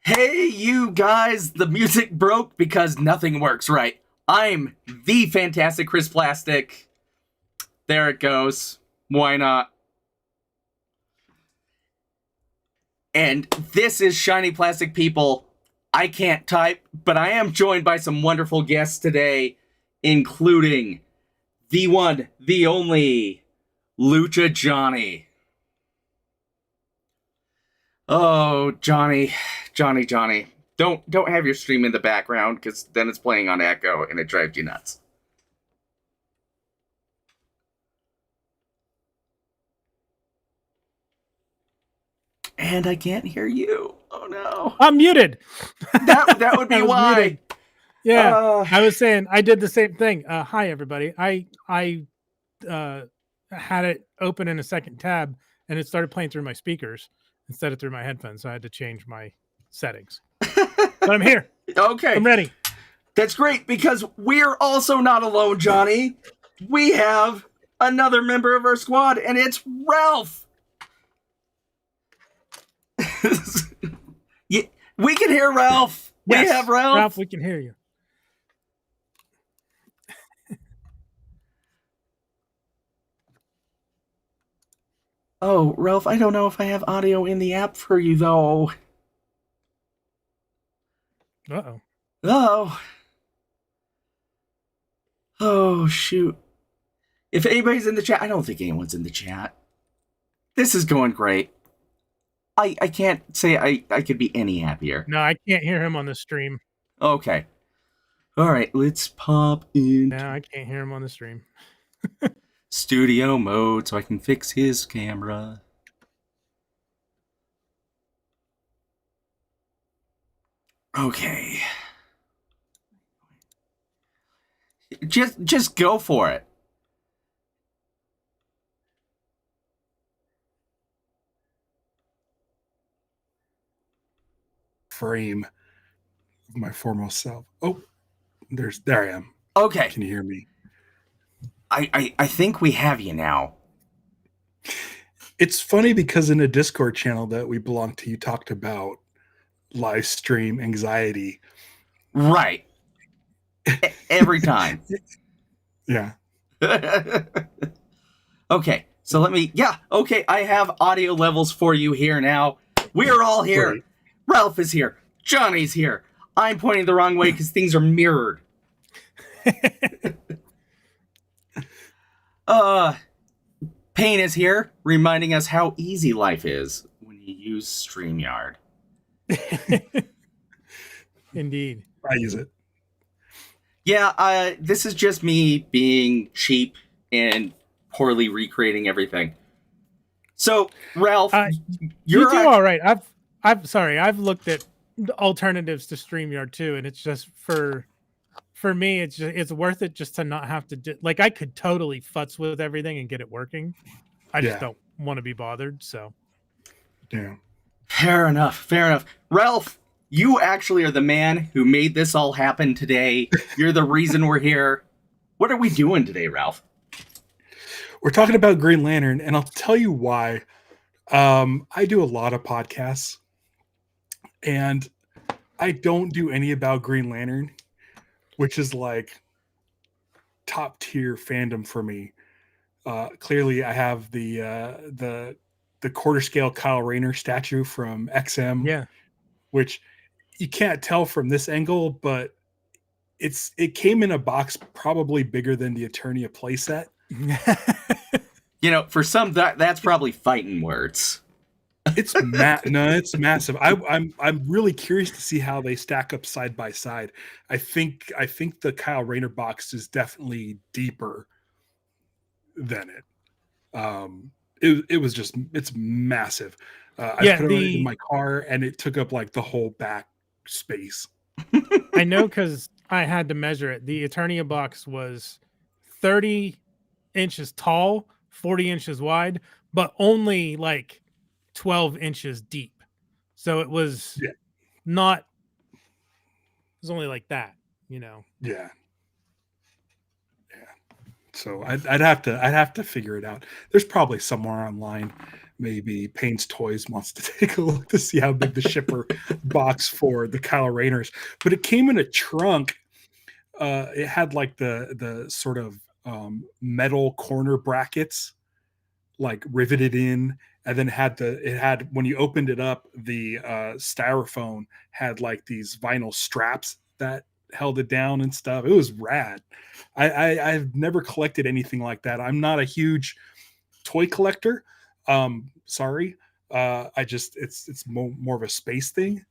Hey, you guys, the music broke because nothing works right. I'm the fantastic Chris Plastic. There it goes. Why not? And this is Shiny Plastic People. I can't type, but I am joined by some wonderful guests today, including the one, the only, Lucha Johnny. Oh, Johnny. Don't have your stream in the background, because then it's playing on echo and it drives you nuts. And I can't hear you. Oh no. I'm muted. That would be why. Muted. Yeah, I was saying I did the same thing. Hi everybody. I had it open in a second tab and it started playing through my speakers instead of through my headphones. So I had to change my settings. But I'm here. Okay. I'm ready. That's great, because we're also not alone, Johnny. We have another member of our squad, and it's Ralph. Yeah, we can hear Ralph. Yes, we have Ralph. Ralph, we can hear you. Oh, Ralph, I don't know if I have audio in the app for you, though. Uh-oh. Oh. Oh, shoot. If anybody's in the chat, I don't think anyone's in the chat. This is going great. I can't say I could be any happier. No, I can't hear him on the stream. Okay. All right, let's pop in. No, I can't hear him on the stream. Studio mode so I can fix his camera. Okay. Just go for it. Frame of my foremost self. Oh, there I am. Okay. Can you hear me? I think we have you now. It's funny because in a Discord channel that we belong to, you talked about live stream anxiety. Right. Every time. Yeah. Okay, so let me... Yeah, okay, I have audio levels for you here now. We're all here. Right. Ralph is here. Johnny's here. I'm pointing the wrong way because things are mirrored. Payne is here, reminding us how easy life is when you use StreamYard. Indeed. I use it. Yeah, this is just me being cheap and poorly recreating everything. So, Ralph, you do all right. I've looked at alternatives to StreamYard too, and it's just for me, it's worth it just to not have to do, like, I could totally futz with everything and get it working. I just don't want to be bothered. So, yeah. Fair enough. Ralph, you actually are the man who made this all happen today. You're the reason we're here. What are we doing today, Ralph? We're talking about Green Lantern, and I'll tell you why. I do a lot of podcasts, and I don't do any about Green Lantern, which is like top tier fandom for me. Clearly, I have the quarter scale Kyle Rayner statue from XM, yeah, which you can't tell from this angle, but it came in a box probably bigger than the Eternia playset. You know, for some that's probably fighting words. It's it's massive. I'm really curious to see how they stack up side by side. I think the Kyle Rayner box is definitely deeper than it. It's massive. I put it in my car and it took up like the whole back space. I know because I had to measure it. The Eternia box was 30 inches tall, 40 inches wide, but only like 12 inches deep. So it was not, it was only like that, you know? Yeah. So I'd have to figure it out. There's probably somewhere online. maybe Payne's Toys wants to take a look to see how big the shipper box for the Kyle Rayners. But it came in a trunk. It had like the sort of metal corner brackets like riveted in, and then it had when you opened it up, the styrofoam had like these vinyl straps that held it down and stuff. It was rad. I've never collected anything like that. I'm not a huge toy collector. Sorry. I just it's more of a space thing.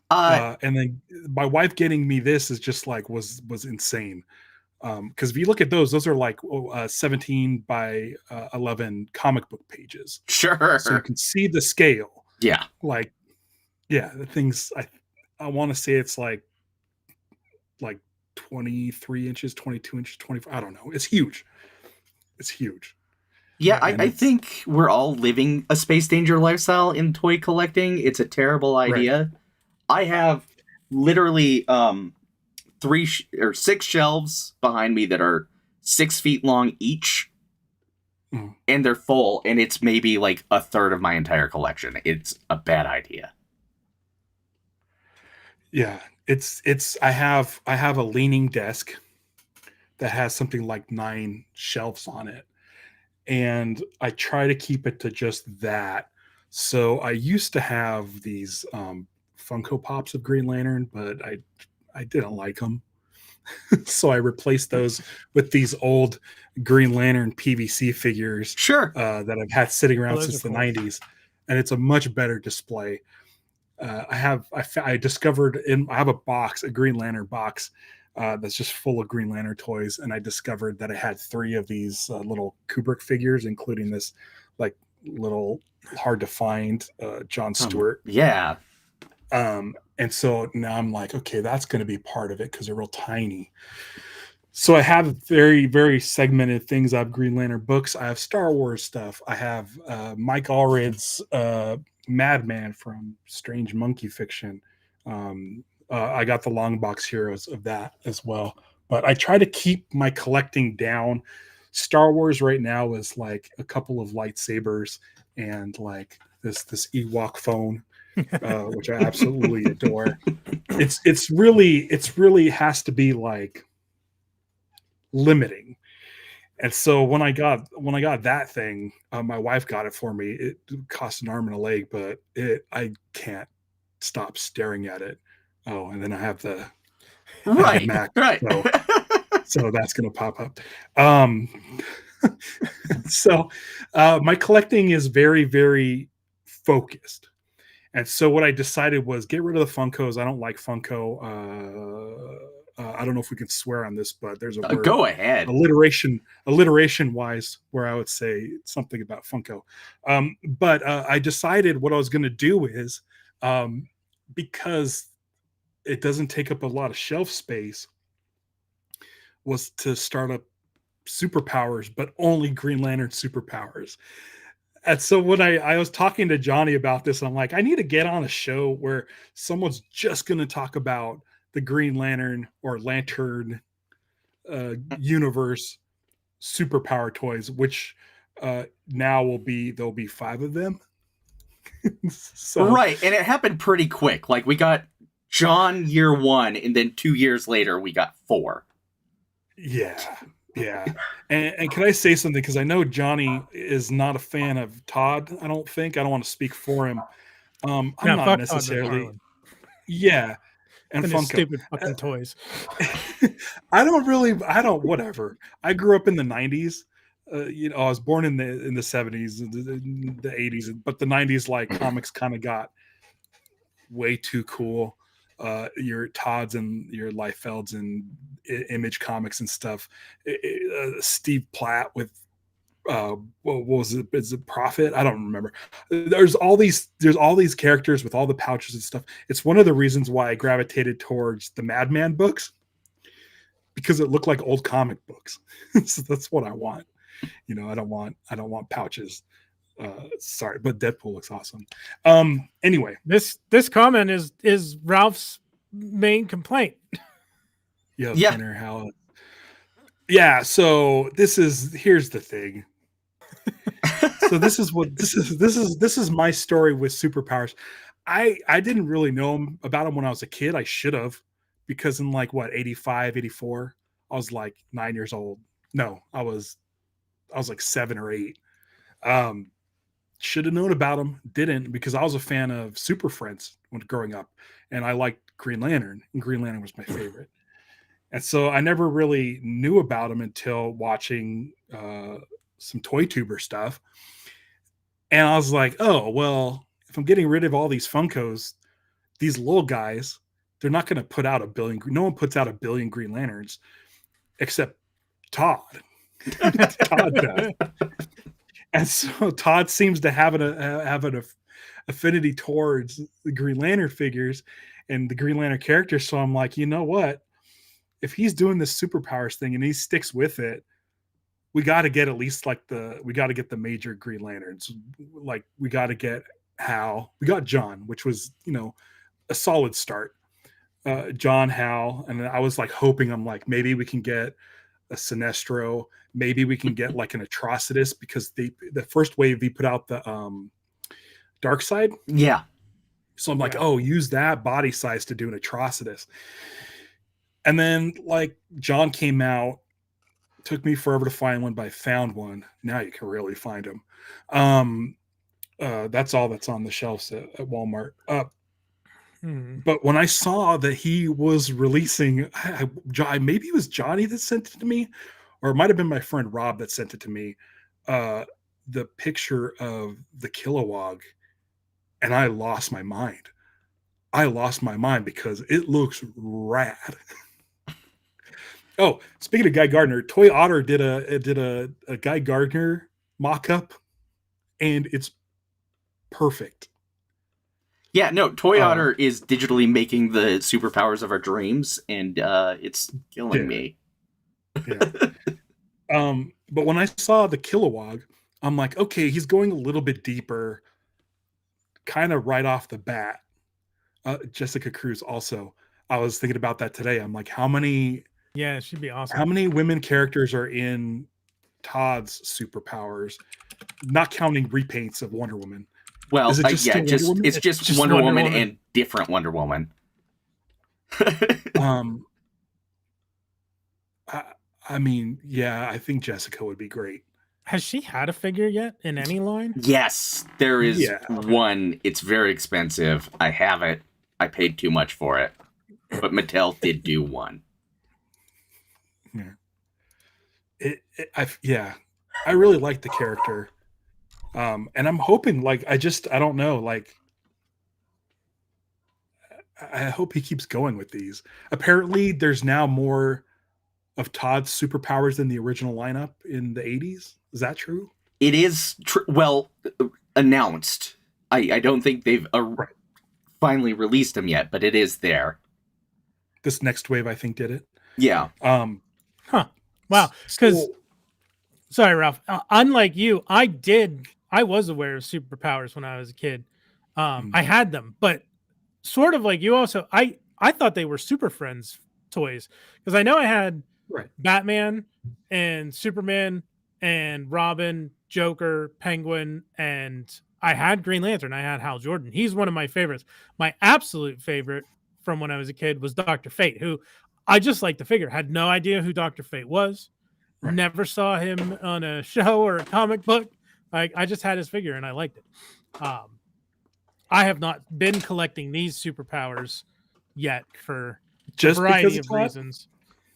And then my wife getting me this is just like was insane. Because if you look at those are like 17 by 11 comic book pages. Sure. So you can see the scale. Yeah. Like, yeah, the things I want to say it's like 23 inches, 22 inches, 24. I don't know. It's huge. It's huge. Yeah, I think we're all living a space danger lifestyle in toy collecting. It's a terrible idea. Right. I have literally 6 shelves behind me that are 6 feet long each, and they're full, and it's maybe like a third of my entire collection. It's a bad idea. Yeah, I have a leaning desk that has something like 9 shelves on it, and I try to keep it to just that. So I used to have these Funko Pops of Green Lantern, but I didn't like them. So I replaced those with these old Green Lantern PVC figures. Sure. That I've had sitting around since the 90s. And it's a much better display. I have a Green Lantern box that's just full of Green Lantern toys. And I discovered that I had 3 of these little Kubrick figures, including this like little hard to find John Stewart. Yeah. And so now I'm like, okay, that's going to be part of it because they're real tiny. So I have very, very segmented things. I have Green Lantern books. I have Star Wars stuff. I have Mike Allred's Madman from Strange Monkey Fiction. I got the long box heroes of that as well. But I try to keep my collecting down. Star Wars right now is like a couple of lightsabers and like this Ewok phone. Which I absolutely adore. It's really has to be like limiting. And so when I got that thing, my wife got it for me. It cost an arm and a leg, but I can't stop staring at it. Oh, and then I have the Mac, right. So that's gonna pop up. So my collecting is very, very focused. And so what I decided was get rid of the Funkos. I don't like Funko. I don't know if we can swear on this, but there's a word. Go ahead. Alliteration wise, where I would say something about Funko. But I decided what I was going to do is because it doesn't take up a lot of shelf space, was to start up superpowers, but only Green Lantern superpowers. And so when I was talking to Johnny about this, I'm like, I need to get on a show where someone's just going to talk about the Green Lantern or Lantern universe superpower toys, which now there'll be 5 of them. So, right. And it happened pretty quick. Like we got John year 1, and then 2 years later we got 4. Yeah. Yeah. And can I say something? Because I know Johnny is not a fan of Todd. I don't want to speak for him. I'm not necessarily. Yeah. And Funko. Stupid fucking toys. Whatever. I grew up in the 90s. I was born in the 70s, the 80s, but the 90s, like comics kind of got way too cool. Your Todds and your Liefelds and Image Comics and stuff. Steve Platt with what was it? Is it Prophet? I don't remember. There's all these characters with all the pouches and stuff. It's one of the reasons why I gravitated towards the Madman books, because it looked like old comic books. So that's what I want. I don't want pouches. Sorry, but Deadpool looks awesome. Anyway, this comment is Ralph's main complaint. Yeah. So here's the thing. So this is my story with superpowers. I didn't really know about him when I was a kid. I should have, because in like what 85, 84, I was like 9 years old. No, I was like 7 or 8. Should have known about him, didn't, because I was a fan of Super Friends when growing up, and I liked Green Lantern, and Green Lantern was my favorite. And so I never really knew about him until watching some Toy Tuber stuff. And I was like, oh, well, if I'm getting rid of all these Funkos, these little guys, they're not going to put out a billion. No one puts out a billion Green Lanterns except Todd. Todd does. And so Todd seems to have an affinity towards the Green Lantern figures and the Green Lantern characters. So I'm like, you know what? If he's doing this superpowers thing and he sticks with it, we got to get at least we got to get the major Green Lanterns. Like we got to get Hal. We got John, which was, a solid start. John, Hal. And I was like hoping, I'm like, maybe we can get a Sinestro. Maybe we can get like an Atrocitus, because the first wave he put out the Dark Side. Yeah. So I'm like, oh, use that body size to do an Atrocitus. And then like John came out, took me forever to find one, but I found one. Now you can really find them. That's all that's on the shelves at Walmart. But when I saw that he was releasing, maybe it was Johnny that sent it to me, or it might have been my friend Rob that sent it to me, the picture of the Kilowog, and I lost my mind. I lost my mind because it looks rad. Oh, speaking of Guy Gardner, Toy Otter did a Guy Gardner mock-up, and it's perfect. Yeah, no, Toy Otter is digitally making the superpowers of our dreams, and it's killing me. Yeah. But when I saw the Kilowog, I'm like, okay, he's going a little bit deeper, kind of right off the bat. Jessica Cruz also. I was thinking about that today. I'm like, how many... Yeah, it should be awesome. How many women characters are in Todd's superpowers, not counting repaints of Wonder Woman? Well, it's just Wonder Woman and different Wonder Woman. I mean, yeah, I think Jessica would be great. Has she had a figure yet in any line? Yes, there is one. It's very expensive. I have it. I paid too much for it, but Mattel did do one. Yeah, I really like the character, and I'm hoping, like, I don't know, like, I hope he keeps going with these. Apparently, there's now more of Todd's superpowers than the original lineup in the 80s. Is that true? It is announced. I don't think they've finally released them yet, but it is there. This next wave, I think, did it. Yeah. Wow. Because, sorry, Ralph. Unlike you, I was aware of superpowers when I was a kid. I had them, but sort of like you also, I thought they were Super Friends toys, because I know I had Batman and Superman and Robin, Joker, Penguin, and I had Green Lantern. I had Hal Jordan. He's one of my favorites. My absolute favorite from when I was a kid was Dr. Fate, who I just liked the figure. Had no idea who Dr. Fate was. Never saw him on a show or a comic book. I just had his figure and I liked it. I have not been collecting these superpowers yet for just a variety of reasons.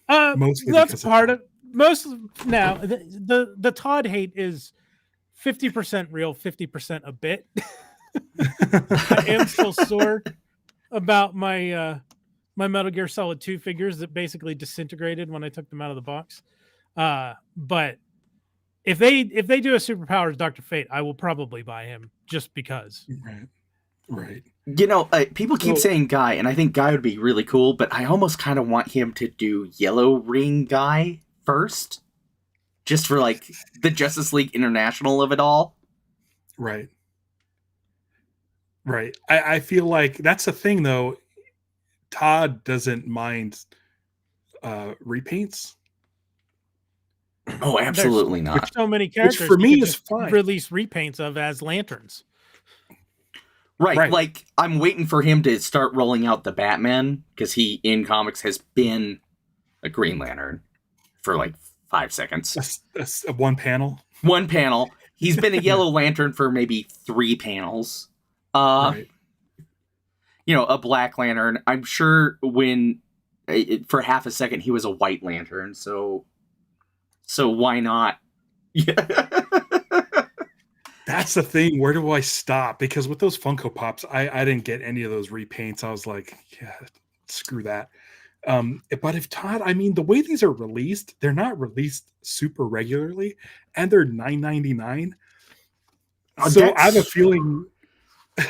That's part of most. Now the Todd hate is 50% real, 50% a bit. I am still sore about my my Metal Gear Solid 2 figures that basically disintegrated when I took them out of the box. But if they do a superpowers Dr. Fate, I will probably buy him just because. Right. You know, people keep saying Guy, and I think Guy would be really cool, but I almost kind of want him to do Yellow Ring Guy first, just for like the Justice League International of it all. Right. I feel like that's the thing, though. Todd doesn't mind repaints. Oh, absolutely There's not. so many Which characters for you me could is just fine. release repaints of as lanterns. Right, Right. like I'm waiting for him to start rolling out the Batman because he in comics has been a Green Lantern for like 5 seconds. A one panel. One panel. He's been a Yellow Lantern for maybe 3 panels. Right. A Black Lantern. I'm sure for half a second he was a White Lantern. So why not? Yeah. That's the thing. Where do I stop? Because with those Funko Pops, I didn't get any of those repaints. I was like, yeah, screw that. But if Todd, I mean, the way these are released, they're not released super regularly, and they're $9.99. So I have a feeling, I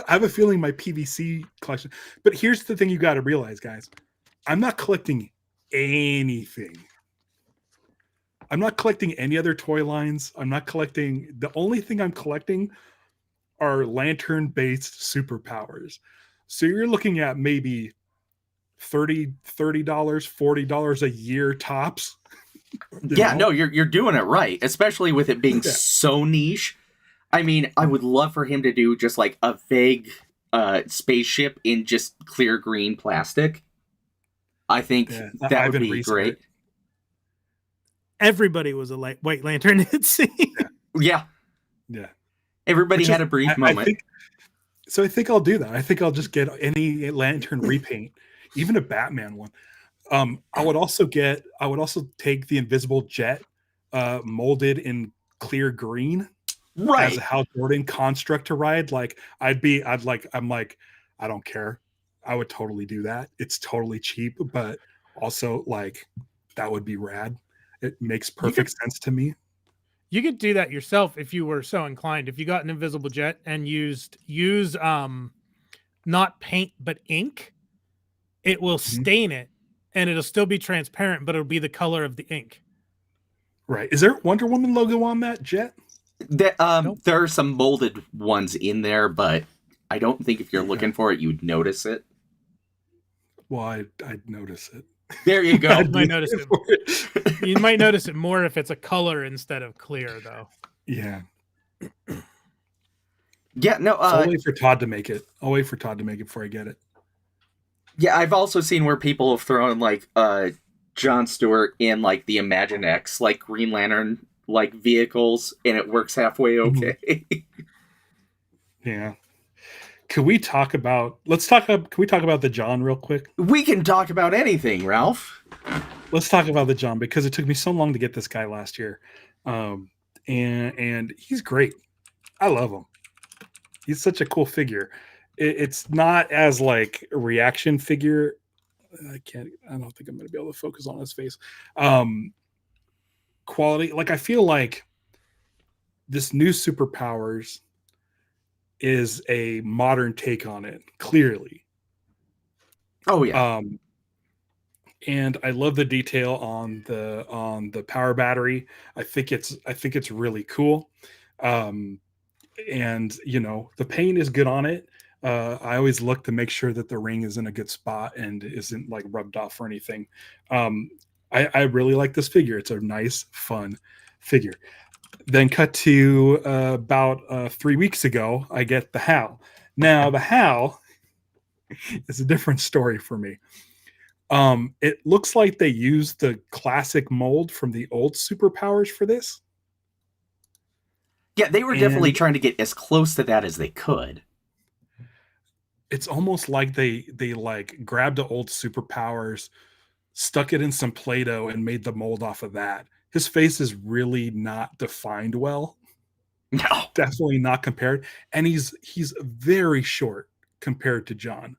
have a feeling my PVC collection. But here's the thing: you got to realize, guys, I'm not collecting anything. I'm not collecting any other toy lines. I'm not collecting. The only thing I'm collecting are lantern-based superpowers. So you're looking at maybe $30, $40 a year tops. No, you're doing it right, especially with it being so niche. I mean, I would love for him to do just like a vague spaceship in just clear green plastic. I think that would be great. Everybody was a White Lantern, it seemed. Yeah. Everybody had a brief moment. I think I'll do that. I think I'll just get any lantern repaint, even a Batman one. I would also take the Invisible Jet molded in clear green, right, as a Hal Jordan construct to ride. Like I don't care. I would totally do that. It's totally cheap, but also like that would be rad. It makes perfect sense to me. You could do that yourself if you were so inclined. If you got an Invisible Jet and use not paint but ink, it will stain it and it'll still be transparent, but it'll be the color of the ink. Right. Is there a Wonder Woman logo on that jet? Nope. There are some molded ones in there, but I don't think if you're looking for it, you'd notice it. Well, I'd notice it. There you go. You might notice it. You might notice it more if it's a color instead of clear, though. Yeah. Yeah, no. I'll wait for Todd to make it. I'll wait for Todd to make it before I get it. Yeah, I've also seen where people have thrown like Jon Stewart in like the Imagine X, like Green Lantern like vehicles, and it works halfway okay. Yeah. Can we talk about the John real quick? We can talk about anything, Ralph. Let's talk about the John because it took me so long to get this guy last year. And he's great. I love him. He's such a cool figure. It's not as like a reaction figure. I don't think I'm going to be able to focus on his face. Quality. Like, I feel like this new Superpowers is a modern take on it, clearly. Oh yeah. And I love the detail on the power battery. I think it's really cool. And the paint is good on it. I always look to make sure that the ring is in a good spot and isn't like rubbed off or anything. I really like this figure. It's a nice, fun figure. Then cut to about 3 weeks ago, I get the Hal. Now the Hal is a different story for me. It looks like they used the classic mold from the old Superpowers for this. Yeah, they were definitely trying to get as close to that as they could. It's almost like they like grabbed the old Superpowers, stuck it in some Play-Doh, and made the mold off of that. His face is really not defined well. No, definitely not compared, and he's very short compared to John.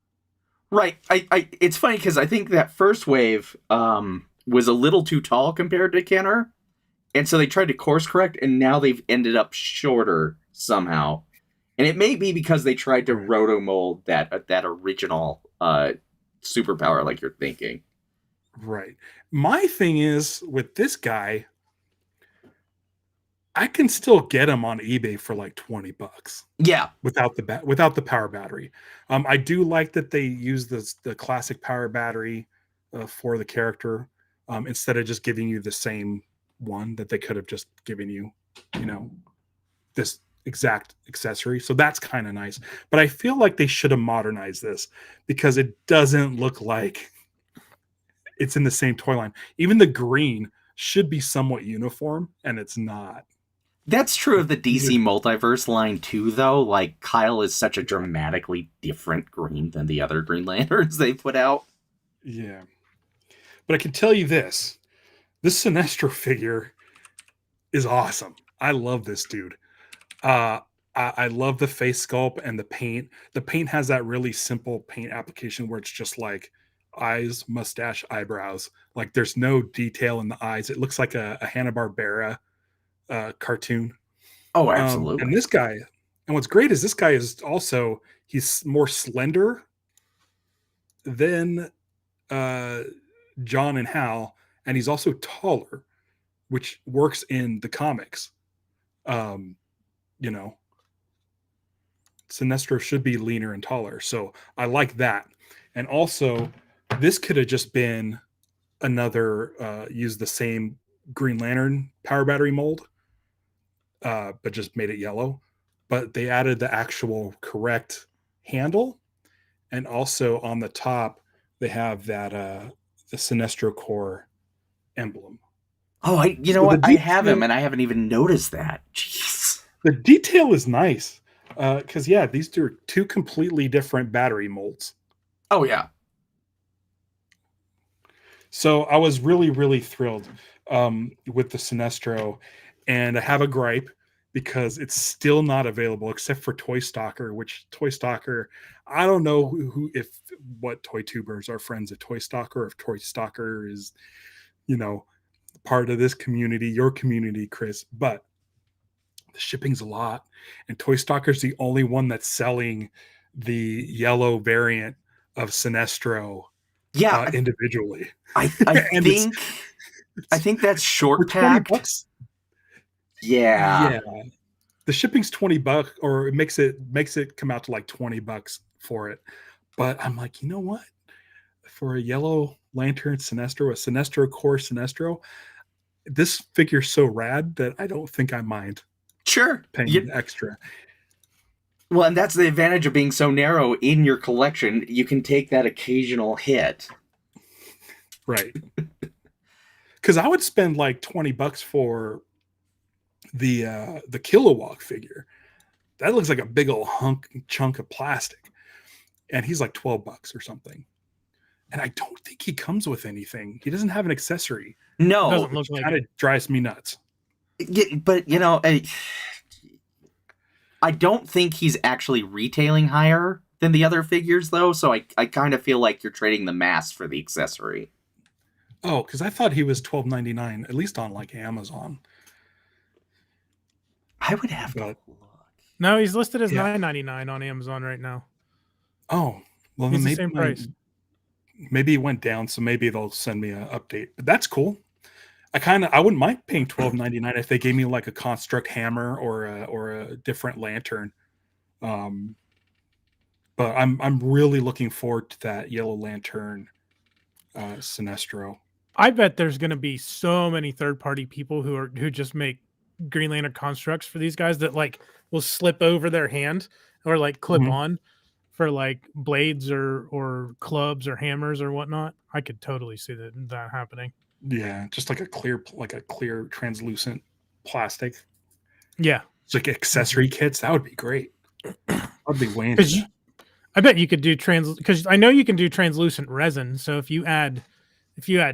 Right. It's funny because I think that first wave was a little too tall compared to Kenner, and so they tried to course correct, and now they've ended up shorter somehow. And it may be because they tried to roto mold that original superpower, like you're thinking. Right. My thing is with this guy, I can still get him on eBay for like $20. Yeah, without the power battery. I do like that they use the classic power battery for the character instead of just giving you the same one that they could have just given you, this exact accessory. So that's kind of nice. But I feel like they should have modernized this because it doesn't look like it's in the same toy line. Even the green should be somewhat uniform, and it's not. That's true of the DC Multiverse line too, though. Like, Kyle is such a dramatically different green than the other Green Lanterns they put out. Yeah. But I can tell you this Sinestro figure is awesome. I love this dude. I love the face sculpt and the paint. The paint has that really simple paint application where it's just like eyes, mustache, eyebrows. Like there's no detail in the eyes. It looks like a Hanna-Barbera cartoon. Oh, absolutely. And this guy, and what's great is this guy is also, he's more slender than John and Hal, and he's also taller, which works in the comics. Sinestro should be leaner and taller, so I like that. And also, this could have just been another use the same Green Lantern power battery mold, but just made it yellow. But they added the actual correct handle, and also on the top they have that the Sinestro Corps emblem. Oh, I have him, and I haven't even noticed that. Jeez. The detail is nice, because these are two completely different battery molds. Oh yeah. So I was really, really thrilled with the Sinestro, and I have a gripe because it's still not available except for Toy Stalker, which Toy Stalker, I don't know what toy tubers are friends of Toy Stalker, or if Toy Stalker is, part of this community, your community, Chris, but the shipping's a lot, and Toy Stalker's the only one that's selling the yellow variant of Sinestro individually. I think that's short packed. Yeah. The shipping's $20, or it makes it come out to like $20 for it. But I'm like, you know what? For a yellow lantern Sinestro, a Sinestro Corps Sinestro, this figure's so rad that I don't think I mind. Sure. Paying extra. Well, and that's the advantage of being so narrow in your collection. You can take that occasional hit. Right. Because I would spend like $20 for the Kilowog figure. That looks like a big old chunk of plastic. And he's like $12 or something. And I don't think he comes with anything. He doesn't have an accessory. No. Doesn't look like kind of drives me nuts. Yeah, but, I don't think he's actually retailing higher than the other figures, though. So I kind of feel like you're trading the mask for the accessory. Oh, because I thought he was $12.99, at least on like Amazon. I would have to look. No, he's listed as $9.99 on Amazon right now. Oh, well, he's then the same price. Maybe it went down, so maybe they'll send me an update. But that's cool. I wouldn't mind paying $12.99 if they gave me like a construct hammer or a different lantern. But I'm really looking forward to that Yellow Lantern Sinestro. I bet there's going to be so many third-party people who just make Green Lantern constructs for these guys that like will slip over their hand or like clip on for like blades or clubs or hammers or whatnot. I could totally see that happening. Yeah, just like a clear translucent plastic. Yeah, it's like accessory kits. That would be great. I'd be way into that. I bet you could do because I know you can do translucent resin. So if you add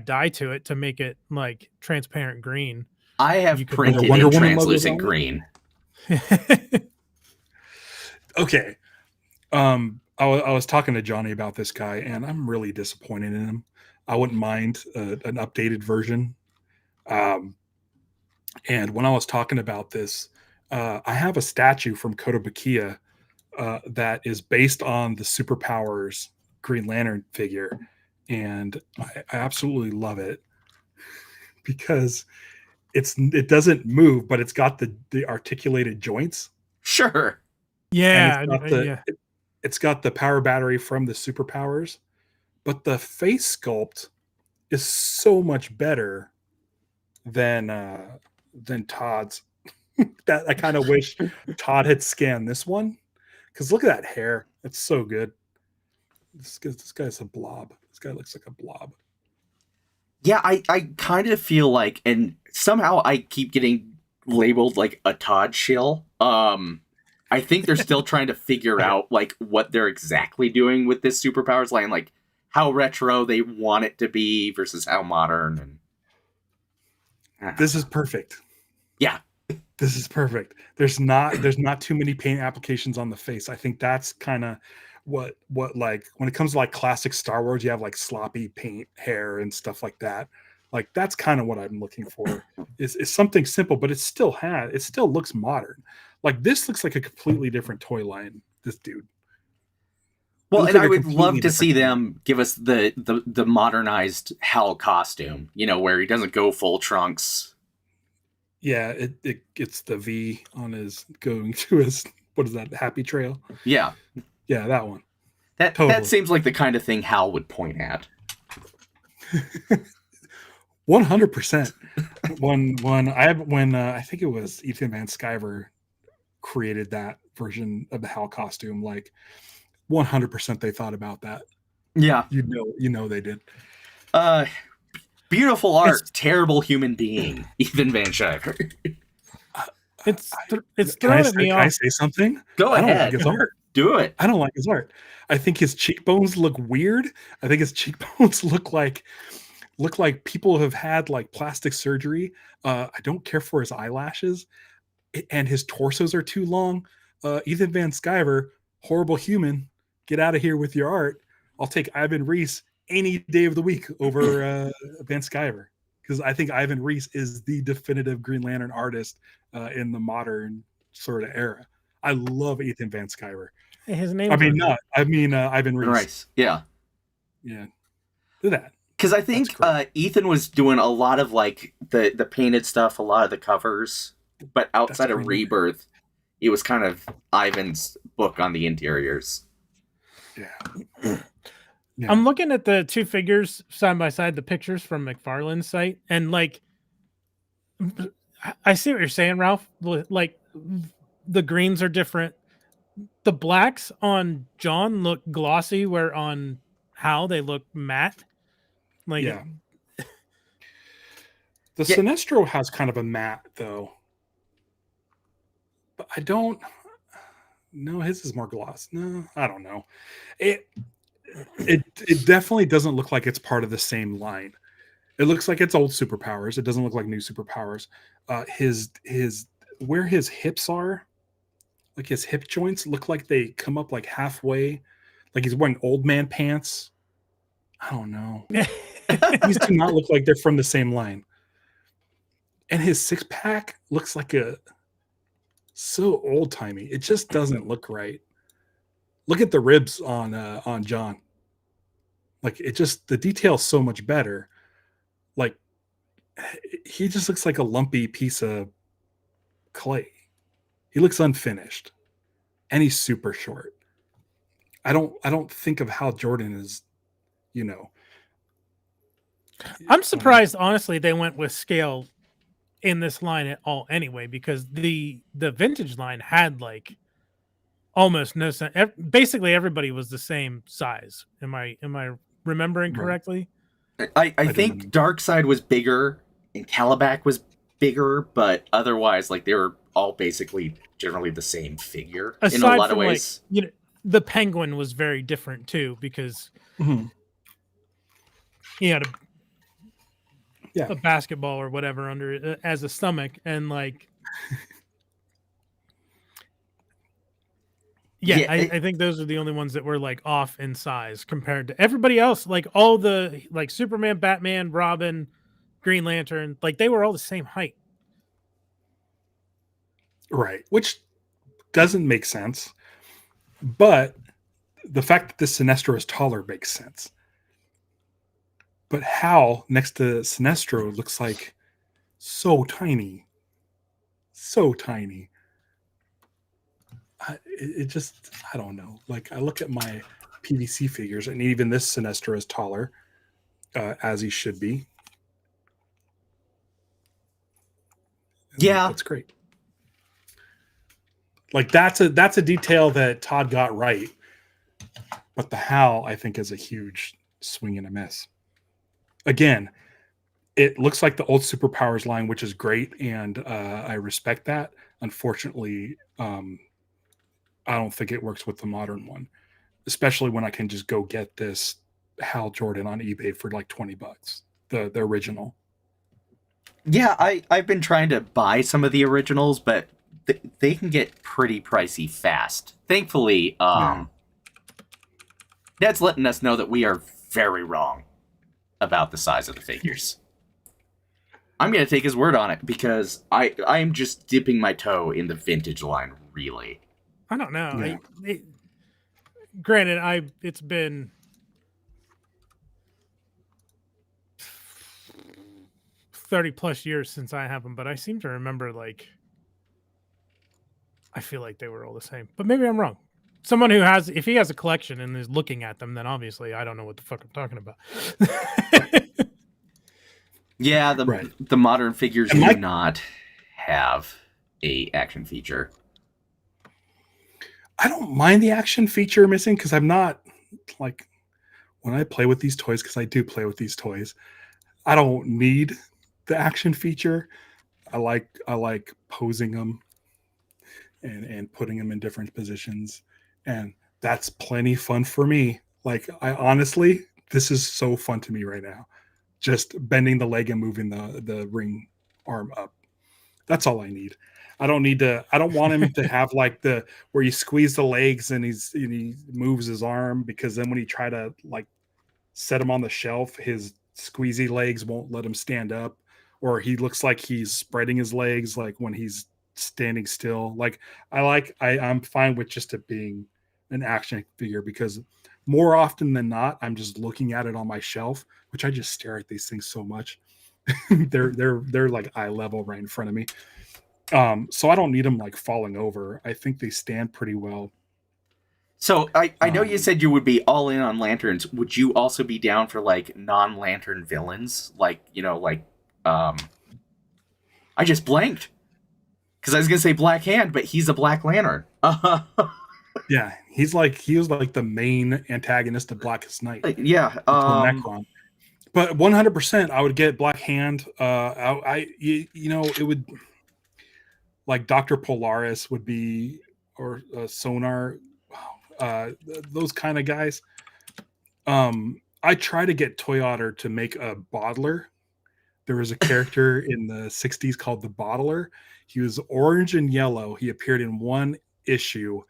dye to it to make it like transparent green, I have printed in translucent green. Okay. I was talking to Johnny about this guy, and I'm really disappointed in him. I wouldn't mind an updated version. And when I was talking about this, I have a statue from Kotobukiya that is based on the Superpowers Green Lantern figure, and I absolutely love it because it doesn't move, but it's got the articulated joints. Sure. Yeah. It's got the power battery from the Superpowers, but the face sculpt is so much better than Todd's. That I kind of wish Todd had scanned this one, because look at that hair. It's so good. This guy's a blob. This guy looks like a blob. Yeah, I kind of feel like, and somehow I keep getting labeled like a Todd shill. I think they're still trying to figure out like what they're exactly doing with this superpowers line, like how retro they want it to be versus how modern. And This is perfect. yeah, This is perfect. There's not too many paint applications on the face. I think that's kind of what like when it comes to like classic Star Wars, you have like sloppy paint hair and stuff like that. Like that's kind of what I'm looking for. Is something simple, but it still looks modern. Like this looks like a completely different toy line. This dude. well, looks and like I a would completely love to see different them give us the modernized Hal costume. You know, where he doesn't go full trunks. Yeah, it gets the V on his going to his, what is that, happy trail? Yeah, Yeah, that one. that Totally. seems like the kind of thing Hal would point at. 100%. When I think it was Ethan Van Sciver created that version of the Hal costume, like 100% they thought about that. Yeah, You know they did. Beautiful art, terrible human being, Ethan Van Sciver. It's Can throwing me I off. say something? Go I don't ahead, like his art. do it. I don't like his art. I think his cheekbones look weird. I think his cheekbones look like people have had like plastic surgery. I don't care for his eyelashes, and his torsos are too long. Ethan Van Sciver, horrible human, get out of here with your art. I'll take Ivan Reis any day of the week over Van Sciver, because I think Ivan Reis is the definitive Green Lantern artist in the modern sort of era. I love Ethan Van Sciver. His name. Ivan Reis. Right, yeah. Yeah, do that. Because I think Ethan was doing a lot of like the painted stuff, a lot of the covers, but outside of Rebirth, it was kind of Ivan's book on the interiors. Yeah. I'm looking at the two figures side by side, the pictures from McFarlane's site, and like, I see what you're saying, Ralph. Like, the greens are different. The blacks on John look glossy, where on Hal they look matte. Like, yeah. The Sinestro has kind of a matte though, but I don't. No, his is more gloss. No, I don't know. It definitely doesn't look like it's part of the same line. It looks like it's old superpowers. It doesn't look like new superpowers. His where his hips are, like his hip joints, look like they come up like halfway, like he's wearing old man pants. I don't know. These do not look like they're from the same line. And his six pack looks like so old timey. It just doesn't look right. Look at the ribs on John. Like it just, the detail's so much better. Like he just looks like a lumpy piece of clay. He looks unfinished, and he's super short. I don't think of how Jordan is, you know. I'm surprised, honestly, they went with scale in this line at all anyway, because the vintage line had like almost no sense. Basically everybody was the same size. Am I remembering correctly? I think Darkseid was bigger and Calabac was bigger, but otherwise, like, they were all basically generally the same figure in a lot of ways. Like, you know, the Penguin was very different too, because he had a basketball or whatever under as a stomach, and like I think those are the only ones that were like off in size compared to everybody else. Like all the like Superman, Batman, Robin, Green Lantern, like they were all the same height. Right, which doesn't make sense. But the fact that this Sinestro is taller makes sense. But Hal next to Sinestro looks like so tiny. So tiny. It just, I don't know. Like I look at my PVC figures, and even this Sinestro is taller, as he should be. Yeah. That's great. Like that's a detail that Todd got right, but the how I think is a huge swing and a miss. Again, it looks like the old superpowers line, which is great, and I respect that. Unfortunately, I don't think it works with the modern one, especially when I can just go get this Hal Jordan on eBay for like $20, the original. Yeah, I've been trying to buy some of the originals, but they can get pretty pricey fast. Thankfully, Yeah. Ned's letting us know that we are very wrong about the size of the figures. I'm going to take his word on it because I am just dipping my toe in the vintage line, really. I don't know. Yeah. Granted, it's been 30+ years since I have them, but I seem to remember, like, I feel like they were all the same. But maybe I'm wrong. Someone if he has a collection and is looking at them, then obviously I don't know what the fuck I'm talking about. Yeah, the modern figures do not have a action feature. I don't mind the action feature missing because I'm not like when I play with these toys, because I do play with these toys, I don't need the action feature. I like posing them and putting them in different positions, and that's plenty fun for me. Like I honestly, this is so fun to me right now. Just bending the leg and moving the ring arm up. That's all I need. I don't want him to have like the where you squeeze the legs and he moves his arm, because then when he try to like set him on the shelf, his squeezy legs won't let him stand up, or he looks like he's spreading his legs like when he's standing still. Like I'm fine with just it being an action figure, because more often than not, I'm just looking at it on my shelf, which I just stare at these things so much. they're like eye level right in front of me. So I don't need them like falling over. I think they stand pretty well. So I know you said you would be all in on lanterns. Would you also be down for like non-lantern villains? Like, I just blanked. Because I was gonna say Black Hand, but he's a Black Lantern. Yeah, he was like the main antagonist of Blackest Night. Yeah. Necron. But 100%, I would get Black Hand. It would, like Dr. Polaris would be, or Sonar, those kind of guys. I try to get Toy Otter to make a bottler. There was a character in the 60s called the Bottler. He was orange and yellow. He appeared in one issue,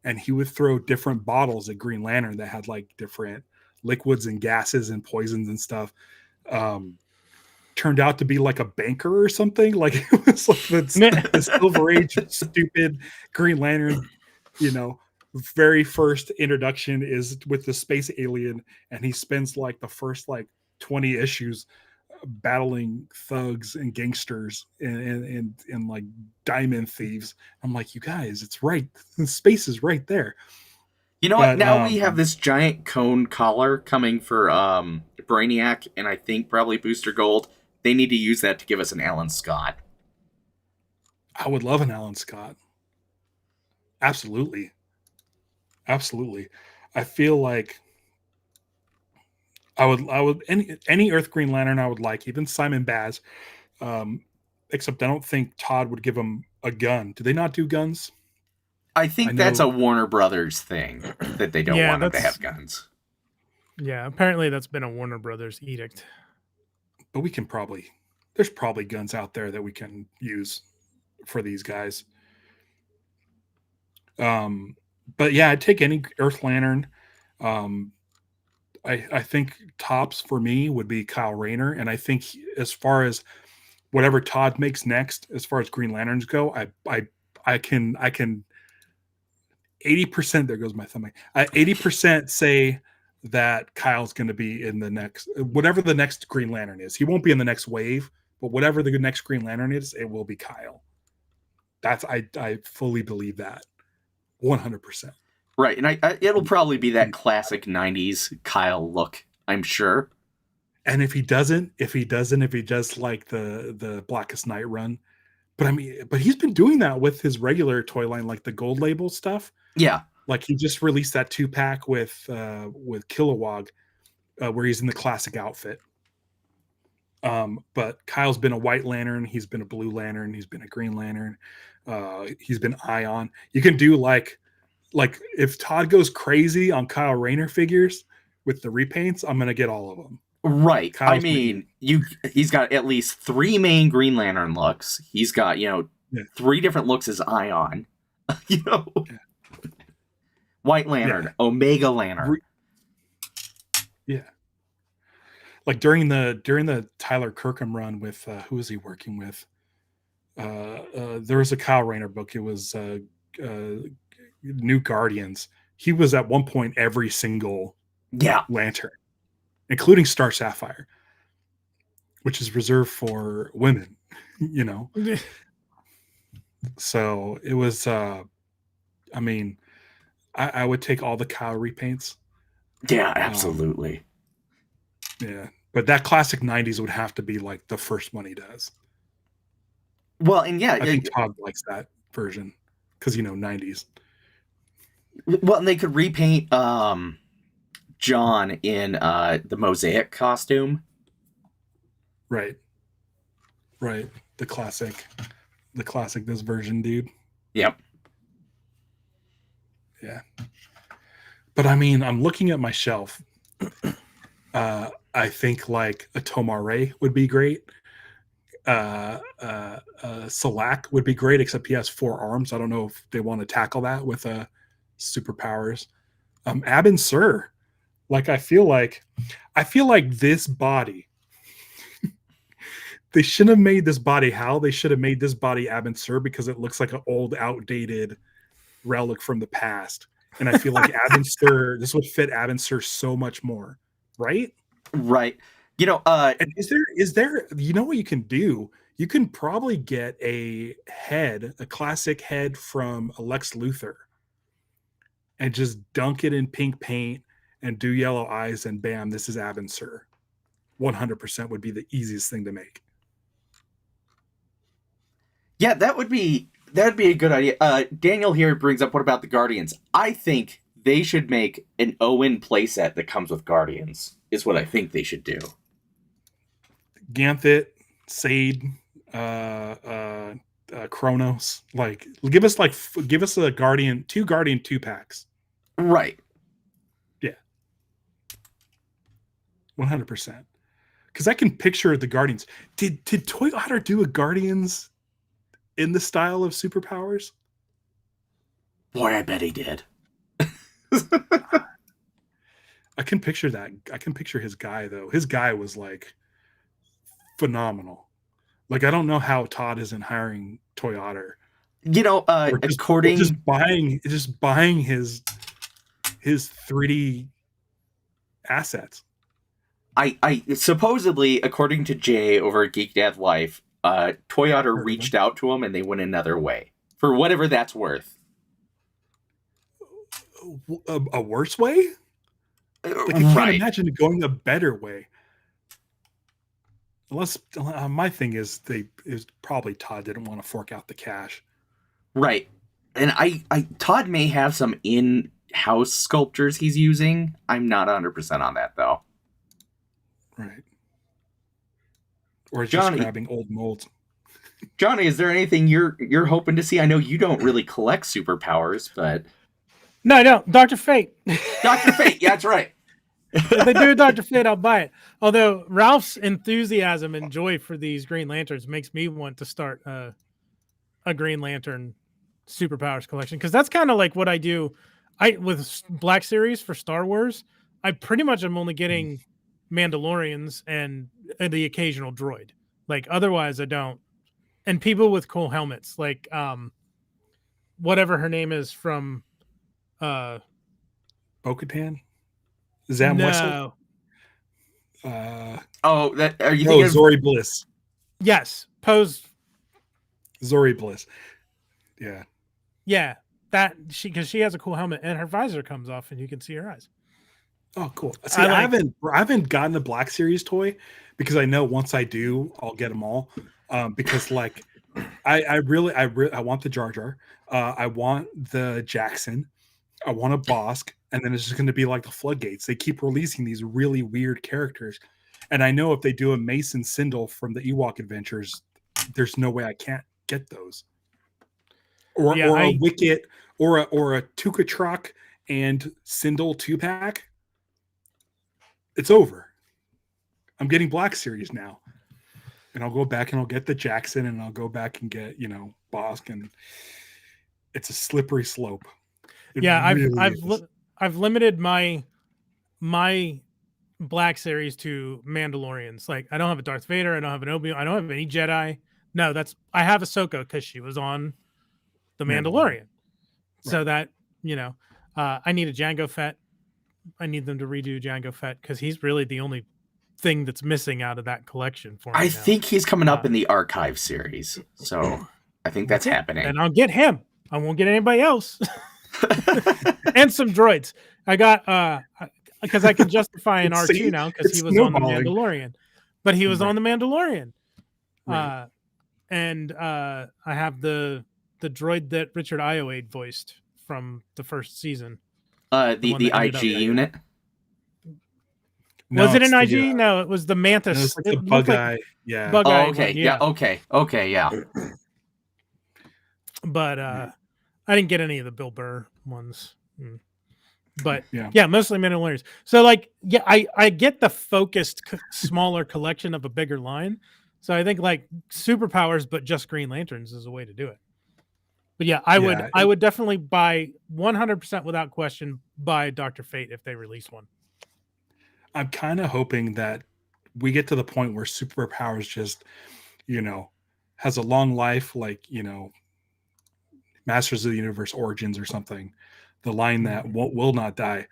and he would throw different bottles at Green Lantern that had like different liquids and gases and poisons and stuff. Turned out to be like a banker or something. Like it was like the Silver Age stupid Green Lantern, very first introduction is with the space alien, and he spends like the first like 20 issues battling thugs and gangsters and like diamond thieves. I'm like, you guys, it's right. The space is right there. You know what? Now we have this giant cone collar coming for Brainiac, and I think probably Booster Gold. They need to use that to give us an Alan Scott. I would love an Alan Scott. Absolutely. I feel like I would any Earth Green Lantern I would like, even Simon Baz. Except I don't think Todd would give him a gun. Do they not do guns? I think that's a Warner Brothers thing, that they don't want them to have guns. Yeah, apparently that's been a Warner Brothers edict. But there's probably guns out there that we can use for these guys. But yeah, I'd take any Earth Lantern. I think tops for me would be Kyle Rayner, and I think as far as whatever Todd makes next, as far as Green Lanterns go, I can 80%. There goes my thumb. 80% say that Kyle's going to be in the next, whatever the next Green Lantern is. He won't be in the next wave, but whatever the next Green Lantern is, it will be Kyle. I fully believe that, 100%. Right, and it'll probably be that classic '90s Kyle look, I'm sure. And if he does like the Blackest Night run, But I mean, but he's been doing that with his regular toy line, like the Gold Label stuff. Yeah. Like he just released that 2-pack with Kilowog, where he's in the classic outfit. But Kyle's been a White Lantern, he's been a Blue Lantern, he's been a Green Lantern, he's been Ion. You can do like if Todd goes crazy on Kyle Rayner figures with the repaints, I'm gonna get all of them. Right. Kyle's I mean, he's got at least 3 main Green Lantern looks. He's got, 3 different looks as Ion. White Lantern, Omega Lantern. Yeah. Like during the Tyler Kirkham run with who was he working with? There was a Kyle Rayner book. It was New Guardians. He was at one point every single lantern, including Star Sapphire, which is reserved for women. So it was. I mean, I would take all the Kyle repaints. Yeah, absolutely. Yeah, but that classic 90s would have to be like the first one he does. Well, and I think Todd likes that version because 90s. Well, and they could repaint John in the Mosaic costume. Right. The classic this version, dude. Yep. Yeah. But I mean, I'm looking at my shelf. I think like a Tomare would be great. Salak would be great, except he has 4 arms. I don't know if they want to tackle that with superpowers. Abin Sur, like I feel like this body. They shouldn't have made this body Hal. They should have made this body Abin Sur because it looks like an old, outdated relic from the past. And I feel like Abin Sur, this would fit Abin Sur so much more, right? Right. And is there what you can do? You can probably get a classic head from Lex Luthor, and just dunk it in pink paint and do yellow eyes, and bam, this is Abin Sur. 100% would be the easiest thing to make. Yeah, that would be a good idea. Daniel here brings up, what about the Guardians? I think they should make an Owen playset that comes with Guardians, is what I think they should do. Ganthet, Sade, Kronos, give us a Guardian, 2 Guardian 2-packs. Right. Yeah. 100%. Because I can picture the Guardians. Did Toy Otter do a Guardians in the style of superpowers? Boy, I bet he did. I can picture that. I can picture his guy, though. His guy was like phenomenal. Like, I don't know how Todd isn't hiring Toy Otter. According, just buying his 3D assets. I supposedly, according to Jay over at Geek Dad's Life, Toy Otter reached out to him and they went another way, for whatever that's worth. A worse way? Like, I can't imagine going a better way. Unless my thing is probably Todd didn't want to fork out the cash. Right. And Todd may have some in-house sculptures he's using. I'm not 100% on that, though. Right. Or just grabbing old molds. Johnny, is there anything you're hoping to see? I know you don't really collect superpowers, but... No, I don't. Dr. Fate. Dr. Fate, yeah, that's right. If they do Dr. Fate, I'll buy it. Although Ralph's enthusiasm and joy for these Green Lanterns makes me want to start a Green Lantern superpowers collection, because that's kind of like what I do. With Black Series for Star Wars, I pretty much am only getting Mandalorians and the occasional droid. Like, otherwise I don't. And people with cool helmets, like whatever her name is from Bo-Katan? Zam Wesell? Are you thinking Zori Bliss. Yes, Poe's Zori Bliss. Yeah. Yeah, because she has a cool helmet and her visor comes off and you can see her eyes. Oh, cool. See, I haven't gotten a Black Series toy because I know once I do, I'll get them all. Because like I want the Jar Jar. I want the Jackson. I want a Bosk, and then it's just going to be like the floodgates. They keep releasing these really weird characters, and I know if they do a Mason Sindel from the Ewok Adventures, there's no way I can't get those. Or a Wicket, or a Tukatrak and Sindel 2-pack. It's over. I'm getting Black Series now. And I'll go back and I'll get the Jackson, and I'll go back and get, Bosk, and it's a slippery slope. I've limited my Black Series to Mandalorians. Like, I don't have a Darth Vader, I don't have an Obi-Wan, I don't have any Jedi. No, I have Ahsoka because she was on the Mandalorian. Right. So that, I need a Jango Fett. I need them to redo Jango Fett because he's really the only thing that's missing out of that collection for me. I think he's coming up in the Archive series, so I think that's happening. And I'll get him. I won't get anybody else. And some droids. I got because I can justify an R2 now because he was on the Mandalorian, but he was on the Mandalorian. Right. And I have the droid that Richard Ayoade voiced from the first season. The IG unit. No, was it an IG? No, it was the Mantis. No, it's like the bug eye. Yeah. Bug eye okay. One, yeah. Okay. Yeah. But I didn't get any of the Bill Burr ones. But yeah, mostly Mandalorians. So like, I get the focused, smaller collection of a bigger line. So I think like superpowers, but just Green Lanterns is a way to do it. But yeah, I would definitely buy 100% without question buy Dr. Fate if they release one. I'm kind of hoping that we get to the point where superpowers just, has a long life, like, Masters of the Universe Origins or something. The line that will not die,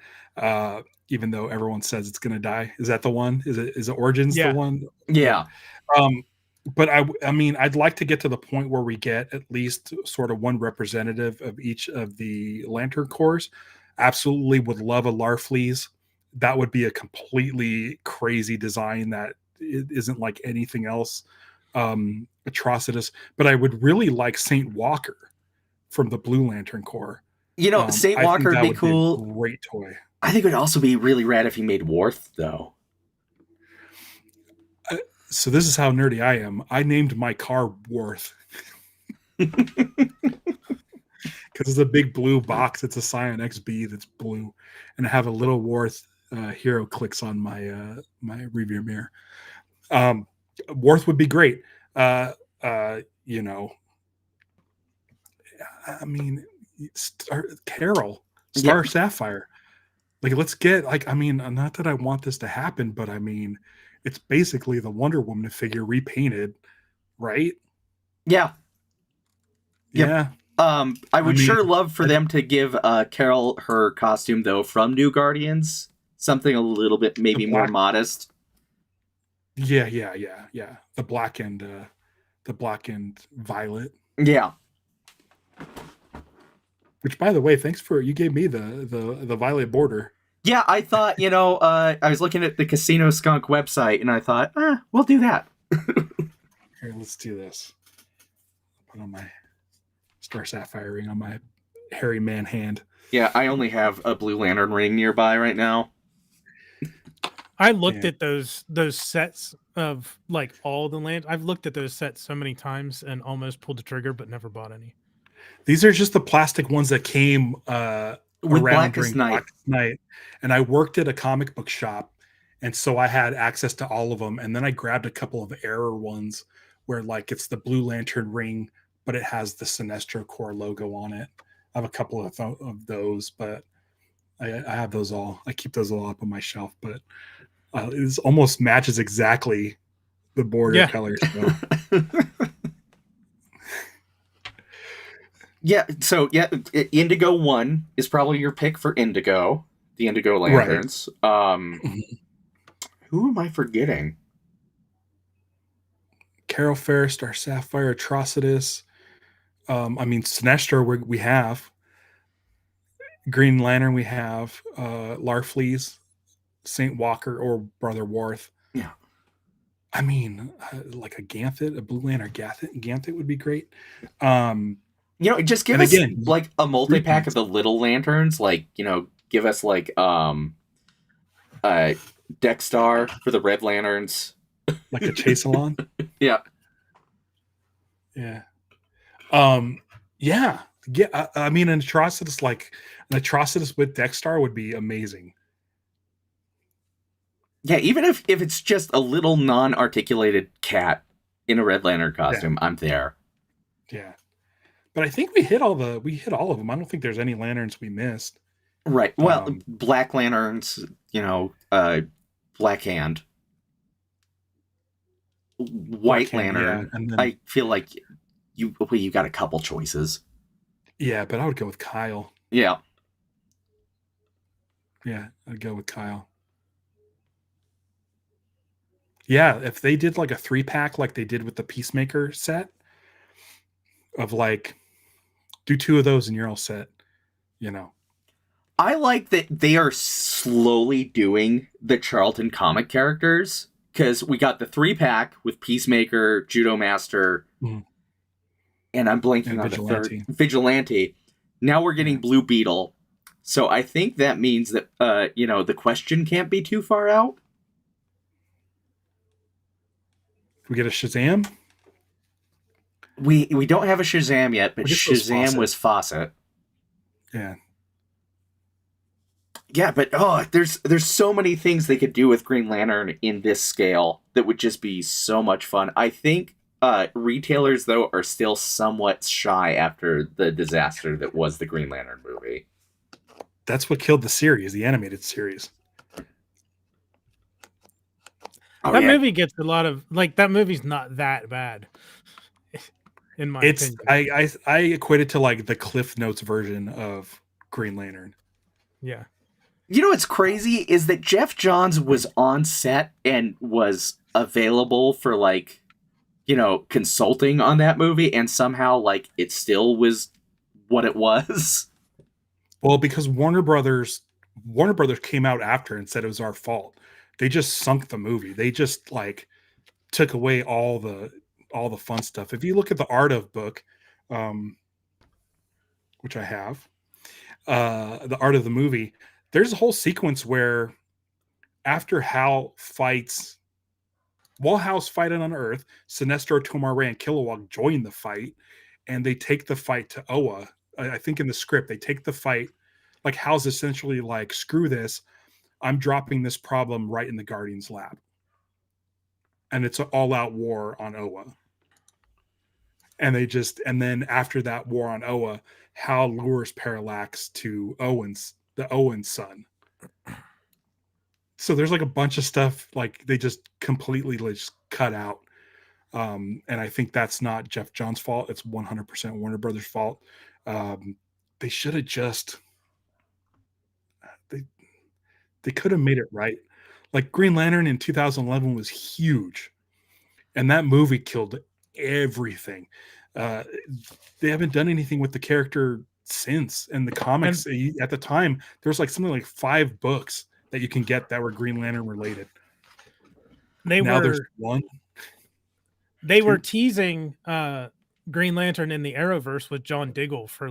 even though everyone says it's going to die. Is that the one? Is it Origins the one? Yeah. But I mean, I'd like to get to the point where we get at least sort of one representative of each of the Lantern Corps. Absolutely would love a Larfleeze. That would be a completely crazy design that isn't like anything else. Atrocitus. But I would really like Saint Walker from the Blue Lantern Corps. Saint Walker would be cool. Be a great toy. I think it would also be really rad if he made Worth, though. So this is how nerdy I am. I named my car Worth. Because it's a big blue box. It's a Scion XB that's blue. And I have a little Worth hero clicks on my my rearview mirror. Worth would be great. I mean, Carol, Star Sapphire. Like, let's get, like, I mean, not that I want this to happen, but I mean, it's basically the Wonder Woman figure repainted, right? Yeah. Yeah. I would sure love for them to give Carol her costume, though, from New Guardians. Something a little bit maybe more modest. Yeah. The black and violet. Yeah. Which, by the way, thanks for, you gave me the violet border. Yeah, I thought, I was looking at the Casino Skunk website, and I thought, we'll do that. Here, let's do this. Put on my Star Sapphire ring on my hairy man hand. Yeah, I only have a Blue Lantern ring nearby right now. I looked at those sets of, like, all the land. I've looked at those sets so many times and almost pulled the trigger, but never bought any. These are just the plastic ones that came around during Blackest Night. And I worked at a comic book shop, and so I had access to all of them. And then I grabbed a couple of error ones where, like, it's the Blue Lantern ring, but it has the Sinestro Corps logo on it. I have a couple of those, but I have those all. I keep those all up on my shelf, but it almost matches exactly the border colors. So. Yeah, so Indigo 1 is probably your pick for Indigo, the Indigo Lanterns. Right. Who am I forgetting? Carol Ferris, Star Sapphire, Atrocitus. Sinestro we have. Green Lantern we have. Larfleeze, Saint Walker, or Brother Worth. Yeah. I mean, like a Ganthet, a Blue Lantern Ganthet would be great. Um, Just give and us again, like a multi-pack of repeats. the little lanterns, like, give us like uh Dexstar for the red lanterns. Like a Chase-Alon. Yeah. Yeah. Um, yeah. Yeah. I mean, an Atrocitus with Dexstar would be amazing. Yeah, even if it's just a little non-articulated cat in a red lantern costume, I'm there. Yeah. But I think we hit all of them. I don't think there's any lanterns we missed. Right. Well, black lanterns, Black Hand. White Lantern. Yeah, and then, I feel like you got a couple choices. Yeah, but I would go with Kyle. Yeah. Yeah, I'd go with Kyle. Yeah, if they did like a 3-pack like they did with the Peacemaker set of like do 2 of those and you're all set, I like that they are slowly doing the Charlton comic characters, because we got the 3-pack with Peacemaker, Judo Master, and I'm blanking on Vigilante. the third, Vigilante. Now we're getting Blue Beetle. So I think that means that, the Question can't be too far out. We get a Shazam? We don't have a Shazam yet, but Shazam was Fawcett. Yeah. Yeah, but there's so many things they could do with Green Lantern in this scale that would just be so much fun. I think retailers, though, are still somewhat shy after the disaster that was the Green Lantern movie. That's what killed the series, the animated series. That movie gets a lot of that movie's not that bad. In my opinion. I equate it to like the Cliff Notes version of Green Lantern. Yeah. What's crazy is that Jeff Johns was on set and was available for consulting on that movie, and somehow it still was what it was. Well, because Warner Brothers came out after and said it was our fault. They just sunk the movie. They just took away all the fun stuff. If you look at the Art of book, which I have, the Art of the movie, there's a whole sequence where after Hal fights, while Hal's fighting on Earth, Sinestro, Tomar-Ray, and Kilowog join the fight, and they take the fight to Oa. I think in the script, they take the fight, Hal's essentially screw this, I'm dropping this problem right in the Guardian's lap. And it's an all-out war on Oa. And then after that war on Oa, Hal lures Parallax to the Owen's son. So there's a bunch of stuff they just completely just cut out. And I think that's not Jeff Johns' fault. It's 100% Warner Brothers' fault. They should have just they could have made it right. Green Lantern in 2011 was huge, and that movie killed everything. They haven't done anything with the character since. In the comics, at the time, there's something like 5 books that you can get that were Green Lantern related. There's one. They were teasing Green Lantern in the Arrowverse with John Diggle for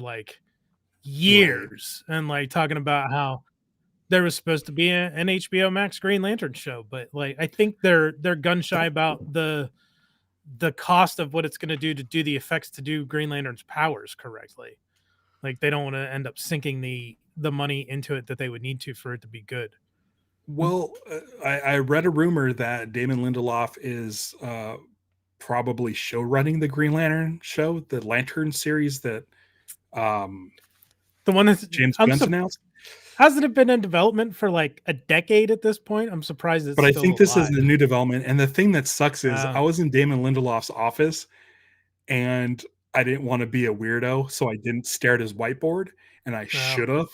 years, and talking about how there was supposed to be an HBO Max Green Lantern show, but I think they're gun shy about the cost of what it's going to do the effects to do Green Lantern's powers correctly. They don't want to end up sinking the money into it that they would need to for it to be good. Well, I read a rumor that Damon Lindelof is probably show running the Green Lantern show, the Lantern series that the one that James Gunn's announced. Hasn't it been in development for a decade at this point? I'm surprised it's But I think this alive. is the new development. And the thing that sucks is I was in Damon Lindelof's office and I didn't want to be a weirdo, so I didn't stare at his whiteboard, and I should have.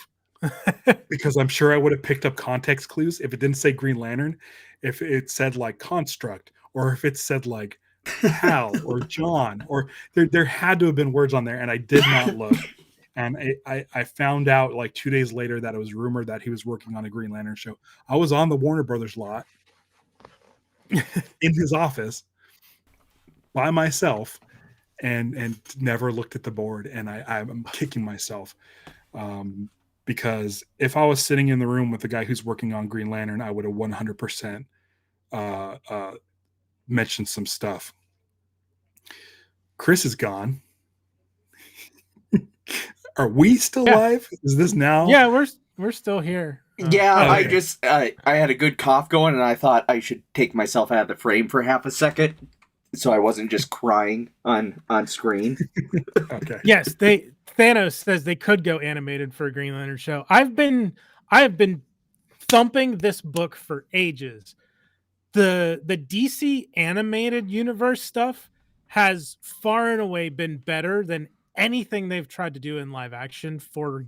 Because I'm sure I would have picked up context clues if it didn't say Green Lantern, if it said Construct, or if it said Hal or John, or there had to have been words on there, and I did not look. And I found out 2 days later that it was rumored that he was working on a Green Lantern show. I was on the Warner Brothers lot. in his office by myself and never looked at the board. And I'm kicking myself because if I was sitting in the room with the guy who's working on Green Lantern, I would have 100% mentioned some stuff. Chris is gone. Are we still live? Is this now? Yeah, we're still here. Yeah, okay. I just I had a good cough going, and I thought I should take myself out of the frame for half a second, so I wasn't just crying on screen. Okay. Yes, Thanos says they could go animated for a Green Lantern show. I have been thumping this book for ages. The DC animated universe stuff has far and away been better than anything they've tried to do in live action for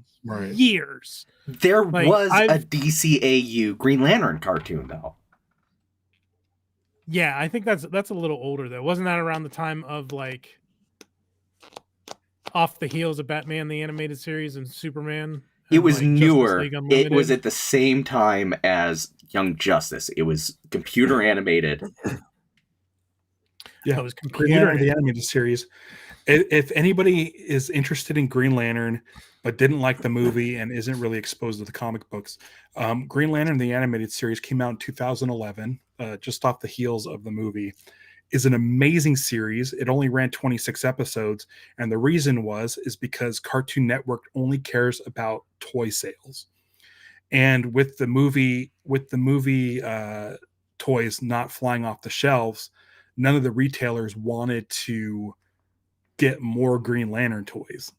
years. There was a DCAU Green Lantern cartoon, though. Yeah, I think that's a little older though. Wasn't that around the time of like off the heels of Batman the Animated Series and Superman? It was like newer. It was at the same time as Young Justice. It was computer animated. Yeah, it was Green Lantern, the animated series. If anybody is interested in Green Lantern but didn't like the movie and isn't really exposed to the comic books, Green Lantern, the animated series, came out in 2011, just off the heels of the movie. Is an amazing series. It only ran 26 episodes, and the reason is because Cartoon Network only cares about toy sales. And with the movie toys not flying off the shelves, none of the retailers wanted to get more Green Lantern toys.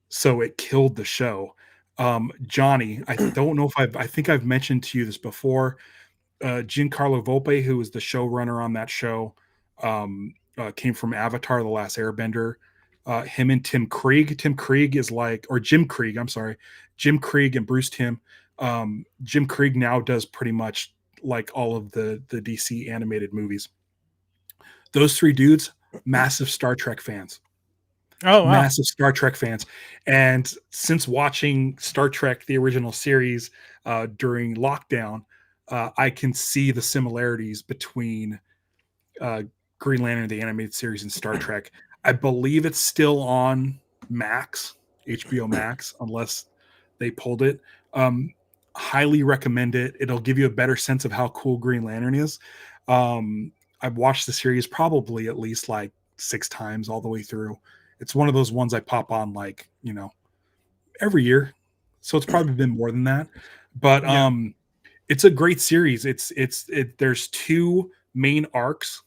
So it killed the show. Johnny, I don't know if I think I've mentioned to you this before. Giancarlo Volpe, who was the showrunner on that show, came from Avatar: The Last Airbender. Him and Tim Krieg. Tim Krieg is Jim Krieg. I'm sorry, Jim Krieg and Bruce Timm. Jim Krieg now does pretty much like all of the DC animated movies. Those three dudes, massive Star Trek fans. Oh, wow. Massive Star Trek fans. And since watching Star Trek, the original series, during lockdown, I can see the similarities between Green Lantern, the animated series, and Star Trek. I believe it's still on Max, HBO Max, unless they pulled it. Highly recommend it. It'll give you a better sense of how cool Green Lantern is. I've watched the series probably at least like 6 times all the way through. It's one of those ones I pop on every year. So it's probably been more than that. But it's a great series. There's 2 main arcs,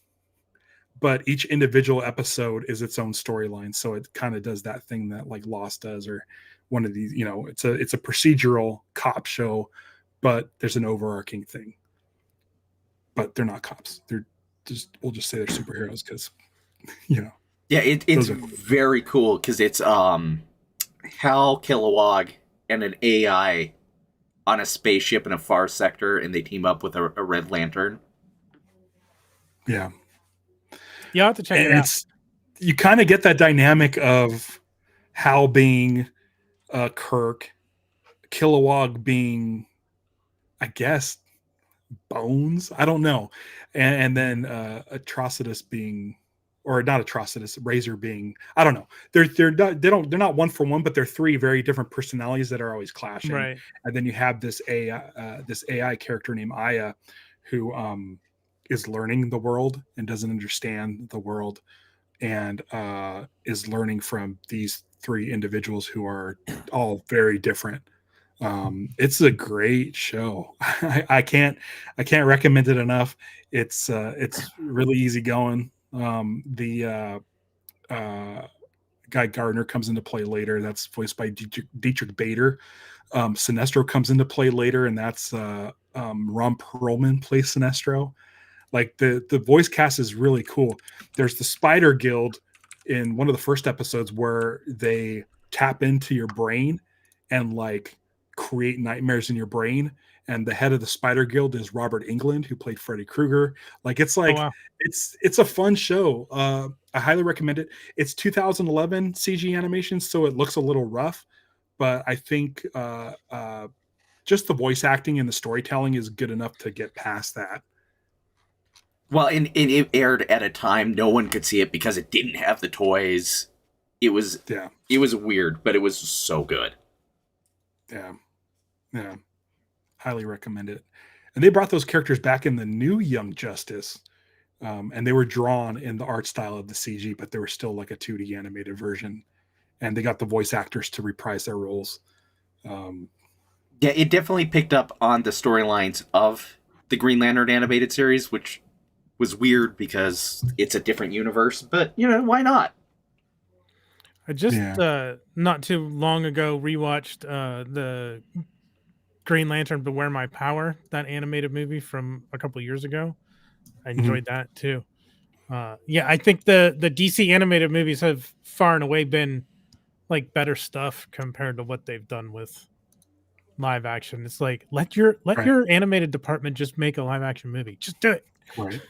but each individual episode is its own storyline. So it kind of does that thing that like Lost does, or one of these, it's a procedural cop show, but there's an overarching thing. But they're not cops. We'll just say they're superheroes because, Yeah, it's very cool because it's Hal Kilowog and an AI on a spaceship in a far sector, and they team up with a Red Lantern. Yeah. You'll have to check it out. You kind of get that dynamic of Hal being Kirk, Kilowog being, I guess, Bones. I don't know. And then Atrocitus being, or not Atrocitus, Razor being, I don't know. They're not one for one, but they're 3 very different personalities that are always clashing. Right. And then you have this AI character named Aya, who is learning the world and doesn't understand the world, and is learning from these 3 individuals who are all very different. It's a great show. I can't recommend it enough. It's really easy going. The Guy Gardner comes into play later. That's voiced by Dietrich Bader. Sinestro comes into play later, and that's Ron Perlman plays Sinestro. Like the voice cast is really cool. There's the Spider Guild in one of the first episodes where they tap into your brain and like create nightmares in your brain. And the head of the Spider Guild is Robert Englund, who played Freddy Krueger. Like it's like, wow. it's a fun show. I highly recommend it. It's 2011 CG animation, so it looks a little rough, but I think just the voice acting and the storytelling is good enough to get past that. Well, and it aired at a time no one could see it because it didn't have the toys. It was Yeah. It was weird, but it was so good. Yeah. Yeah. Highly recommend it. And they brought those characters back in the new Young Justice. And they were drawn in the art style of the CG, but they were still like a 2D animated version. And they got the voice actors to reprise their roles. Yeah, it definitely picked up on the storylines of the Green Lantern animated series, which was weird because it's a different universe, but why not? I just Yeah. not too long ago rewatched the Green Lantern Beware My Power, that animated movie from a couple years ago. I Mhm. enjoyed that too. Yeah, I think the DC animated movies have far and away been like better stuff compared to what they've done with live action. It's like let Right. your animated department just make a live action movie. Just do it. Right.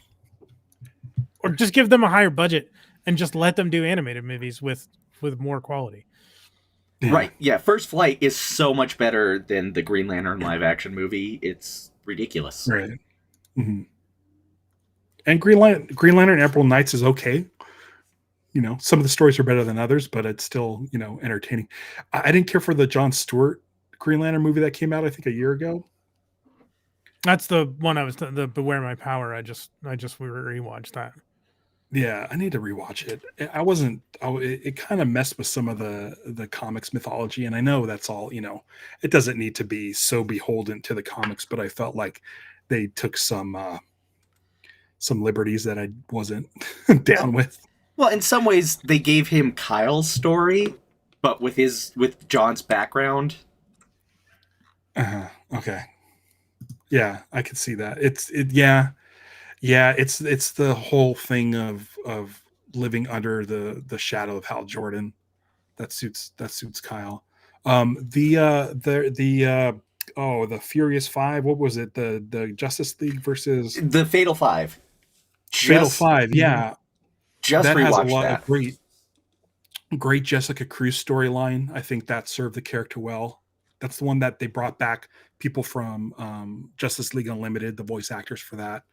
Or just give them a higher budget and just let them do animated movies with more quality. Yeah. Right. Yeah, First Flight is so much better than the Green Lantern live action movie. It's ridiculous. Right. Mhm. And Green Lantern April Nights is okay. Some of the stories are better than others, but it's still, entertaining. I didn't care for the Jon Stewart Green Lantern movie that came out, I think, a year ago. That's the one the Beware My Power. I just rewatched that. Yeah, I need to rewatch it. I wasn't. It kind of messed with some of the comics mythology, and I know that's all. It doesn't need to be so beholden to the comics, but I felt like they took some liberties that I wasn't down with. Well, in some ways, they gave him Kyle's story, but with John's background. Okay. Yeah, I could see that. Yeah. It's the whole thing of living under the shadow of Hal Jordan that suits Kyle. The Furious Five. What was it? The Justice League versus The Fatal Five. Fatal Just Five. Yeah, just that has a rewatched lot of that. great Jessica Cruz storyline. I think that served the character well. That's the one that they brought back people from Justice League Unlimited, the voice actors for that.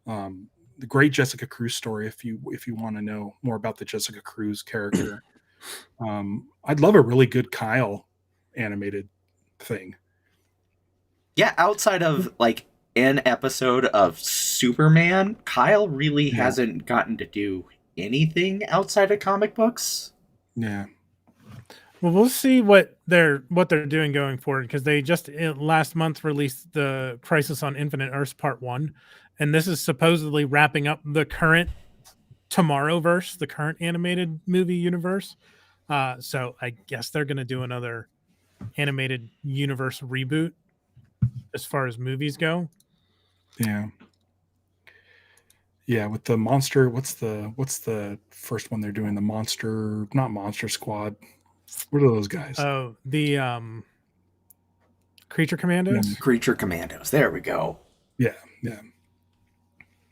The great Jessica Cruz story. If you want to know more about the Jessica Cruz character, I'd love a really good Kyle animated thing. Yeah, outside of like an episode of Superman, Kyle really Yeah, hasn't gotten to do anything outside of comic books. yeah, Well, we'll see what they're doing going forward because they just last month released the Crisis on Infinite Earths Part 1, and this is supposedly wrapping up the current Tomorrowverse, the current animated movie universe. So I guess they're going to do another animated universe reboot as far as movies go. yeah, yeah. With the monster, what's the first one they're doing? The monster, not Monster Squad. What are those guys? Oh, the Creature Yeah, Commandos. Creature Commandos. There we go. yeah, yeah,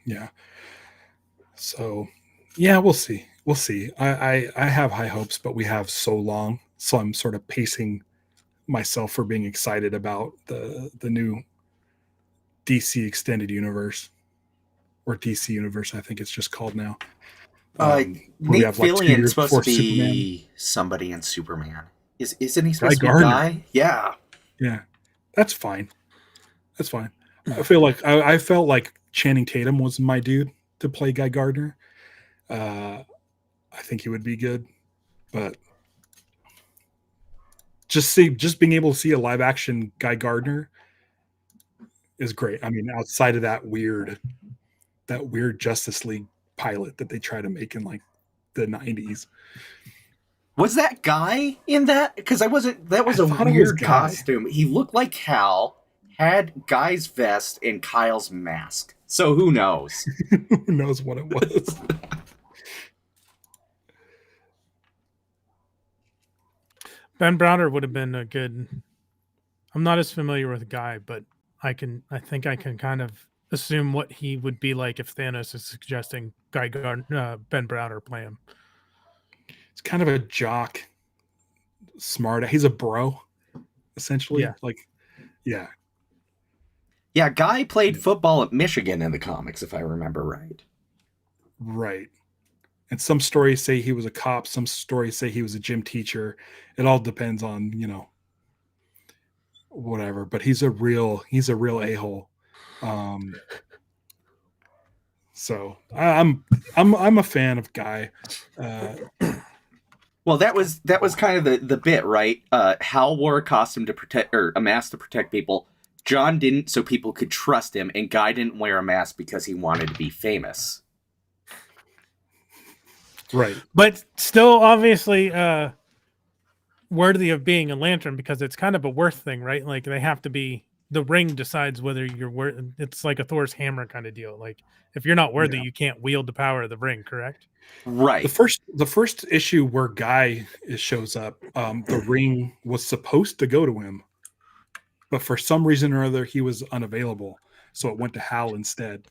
yeah. So, yeah, we'll see. We'll see. I have high hopes, but we have so long, so I'm sort of pacing myself for being excited about the new DC extended universe, or DC universe, I think it's just called now. Where we Nate have like 2 years Fillion's supposed to before Superman. be somebody in Superman. Isn't he Guy supposed to be Gardner. Guy? Yeah. Yeah, that's fine. That's fine. I felt like Channing Tatum was my dude to play Guy Gardner. I think he would be good, but just being able to see a live action Guy Gardner is great. I mean, outside of that weird Justice League pilot that they try to make in like the 90s. Was that Guy in that? Because I wasn't. That was I a thought it was weird Guy. costume. He looked like Hal, had Guy's vest and Kyle's mask. So who knows? Who knows what it was? Ben Browder would have been a good. I'm not as familiar with Guy, but I think I can kind of assume what he would be like if Thanos is suggesting Ben Browder play him. It's kind of a jock, smart. He's a bro, essentially. Yeah. Like, yeah, Yeah, Guy played football at Michigan in the comics, if I remember right. Right. And some stories say he was a cop. Some stories say he was a gym teacher. It all depends on, whatever. But he's a real a-hole. So I'm a fan of Guy. Well, that was kind of the bit, right? Hal wore a costume to protect, or a mask to protect people. John didn't, so people could trust him, and Guy didn't wear a mask because he wanted to be famous. Right. But still, obviously, worthy of being a lantern because it's kind of a worth thing, right? Like they have to be. The ring decides whether you're worth. It's like a Thor's hammer kind of deal. Like if you're not worthy, you can't wield the power of the ring. Correct? Right. The first issue where Guy shows up, the ring was supposed to go to him, but for some reason or other, he was unavailable, so it went to Hal instead.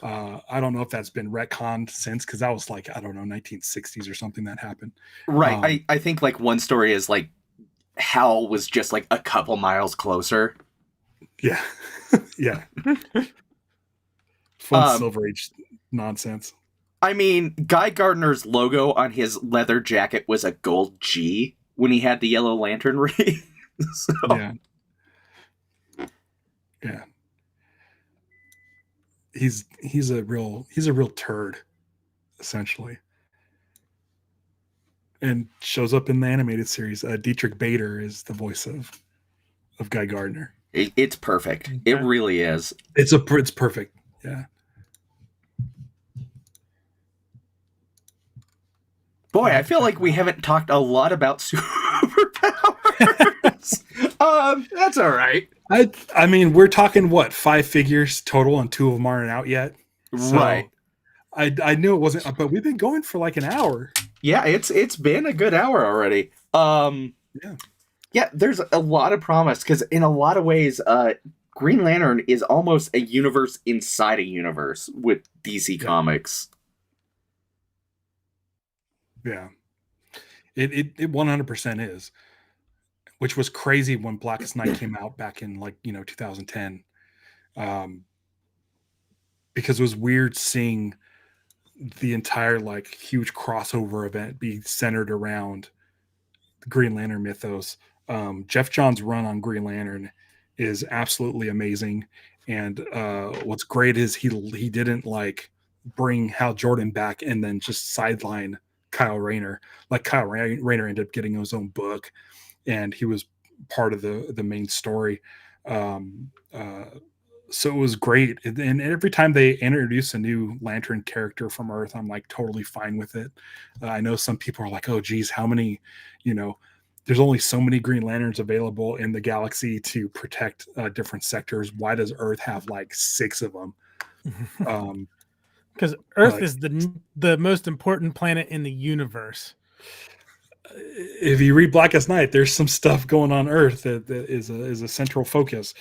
I don't know if that's been retconned since, because that was like, I don't know, 1960s or something that happened. Right. I think like one story is like Hal was just like a couple miles closer. Yeah. Yeah. Fun Silver Age nonsense. I mean, Guy Gardner's logo on his leather jacket was a gold G when he had the Yellow Lantern ring. So. Yeah. Yeah. He's a real turd, essentially. And shows up in the animated series. Dietrich Bader is the voice of Guy Gardner. It's perfect. Okay. It really is. It's perfect. Yeah. Boy, I feel like we haven't talked a lot about superpowers. That's all right. I mean, we're talking what, 5 figures total, and 2 of them aren't out yet. So right. I knew it wasn't, but we've been going for like an hour. Yeah, it's been a good hour already. Yeah, there's a lot of promise because in a lot of ways, Green Lantern is almost a universe inside a universe with DC Comics. Yeah, it 100% is, which was crazy when Blackest Night came out back in 2010, because it was weird seeing the entire huge crossover event be centered around the Green Lantern mythos. Jeff Johns' run on Green Lantern is absolutely amazing, and what's great is he didn't bring Hal Jordan back and then just sideline Kyle Rayner. Kyle Rayner ended up getting his own book, and he was part of the main story. So it was great. And every time they introduce a new Lantern character from Earth, I'm totally fine with it. I know some people are like, oh geez, how many, there's only so many Green Lanterns available in the galaxy to protect different sectors. Why does Earth have 6 of them? Because Earth is the most important planet in the universe. If you read Blackest Night, there's some stuff going on Earth that is a central focus.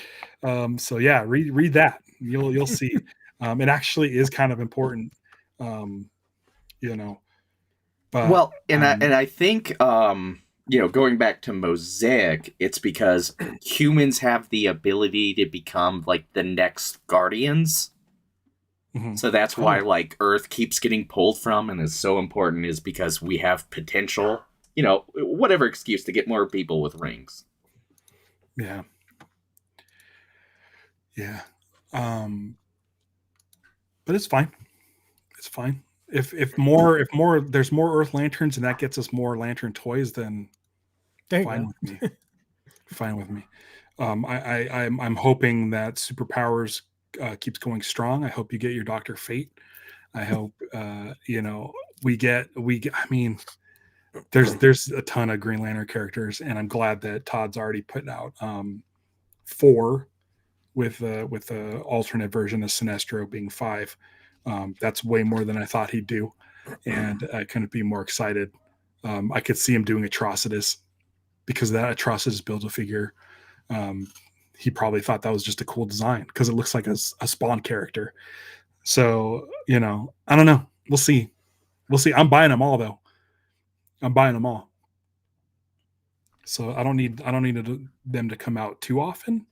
So yeah, read that. You'll see. It actually is kind of important. But well, and I think going back to Mosaic, it's because humans have the ability to become the next Guardians. Mm-hmm. So that's why Earth keeps getting pulled from and is so important, is because we have potential, whatever excuse to get more people with rings. Yeah. Yeah. But it's fine. It's fine. If there's more Earth Lanterns and that gets us more Lantern toys, then fine with me. Fine with me. I'm hoping that Superpowers keeps going strong. I hope you get your Dr. Fate. I hope we get. I mean, there's a ton of Green Lantern characters, and I'm glad that Todd's already putting out 4 with the alternate version of Sinestro being 5. That's way more than I thought he'd do, and I couldn't be more excited. I could see him doing Atrocitus, because that Atrocitus Build-A-Figure, he probably thought that was just a cool design because it looks like a Spawn character. So, I don't know. We'll see. I'm buying them all, though. I'm buying them all. So I don't need them to come out too often.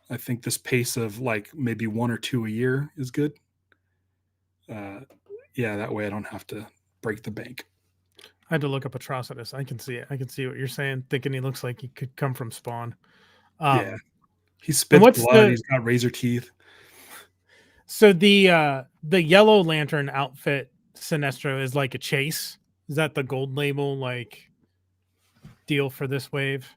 I think this pace of like maybe 1 or 2 a year is good. Yeah, that way I don't have to break the bank. I had to look up Atrocitus. I can see it. I can see what you're saying. Thinking he looks like he could come from Spawn. Yeah. He And spits what's blood. the He's got razor teeth. so the Yellow Lantern outfit Sinestro is like a chase? Is that the gold label like deal for this wave?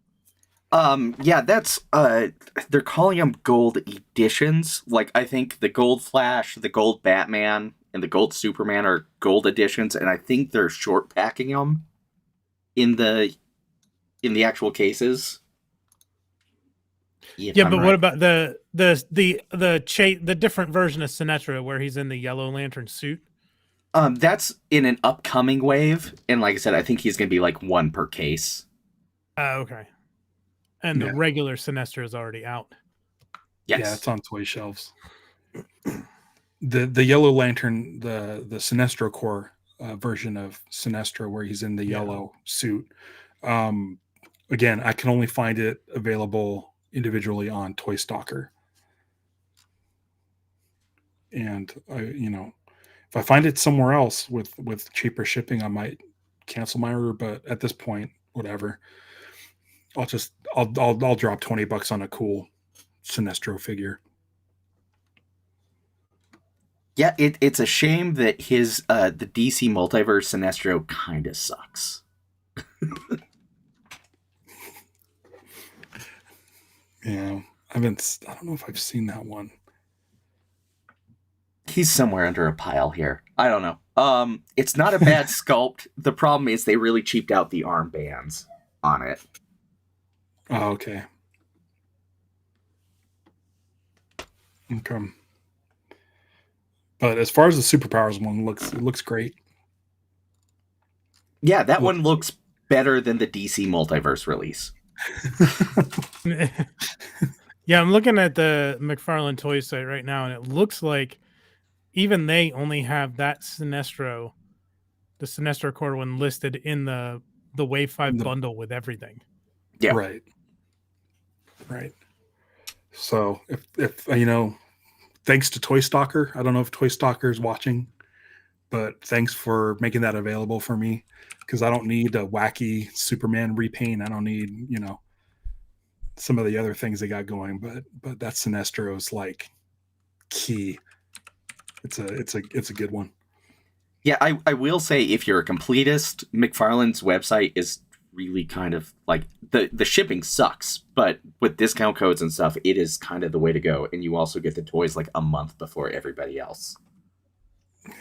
Yeah, that's they're calling them gold editions. Like I think the gold Flash, the gold Batman, and the gold Superman are gold editions, and I think they're short packing them in the actual cases. If Yeah, I'm but right. what about the different version of Sinestro where he's in the Yellow Lantern suit? That's in an upcoming wave, and like I said, I think he's gonna be like one per case. Okay. And the Yeah. regular Sinestro is already out. Yes. Yeah, it's on toy shelves. The Yellow Lantern, the Sinestro Corps version of Sinestro, where he's in the yellow suit. Again, I can only find it available individually on Toy Stalker. And if I find it somewhere else with cheaper shipping, I might cancel my order. But at this point, whatever. I'll drop $20 on a cool Sinestro figure. Yeah, it's a shame that his the DC Multiverse Sinestro kind of sucks. Yeah, I don't know if I've seen that one. He's somewhere under a pile here. I don't know. It's not a bad sculpt. The problem is they really cheaped out the armbands on it. Oh, okay. Okay. But as far as the superpowers one it looks great. Yeah, that one looks better than the DC Multiverse release. Yeah, I'm looking at the McFarlane toy site right now, and it looks like even they only have that Sinestro, the Sinestro Corps one listed in the Wave 5 bundle with everything. Yeah. Right. So if thanks to Toy Stalker. I don't know if Toy Stalker is watching, but thanks for making that available for me, because I don't need a wacky Superman repaint. I don't need, some of the other things they got going, but that Sinestro is like key. It's a good one. Yeah, I will say if you're a completist, McFarlane's website is really kind of like the shipping sucks, but with discount codes and stuff, it is kind of the way to go. And you also get the toys like a month before everybody else.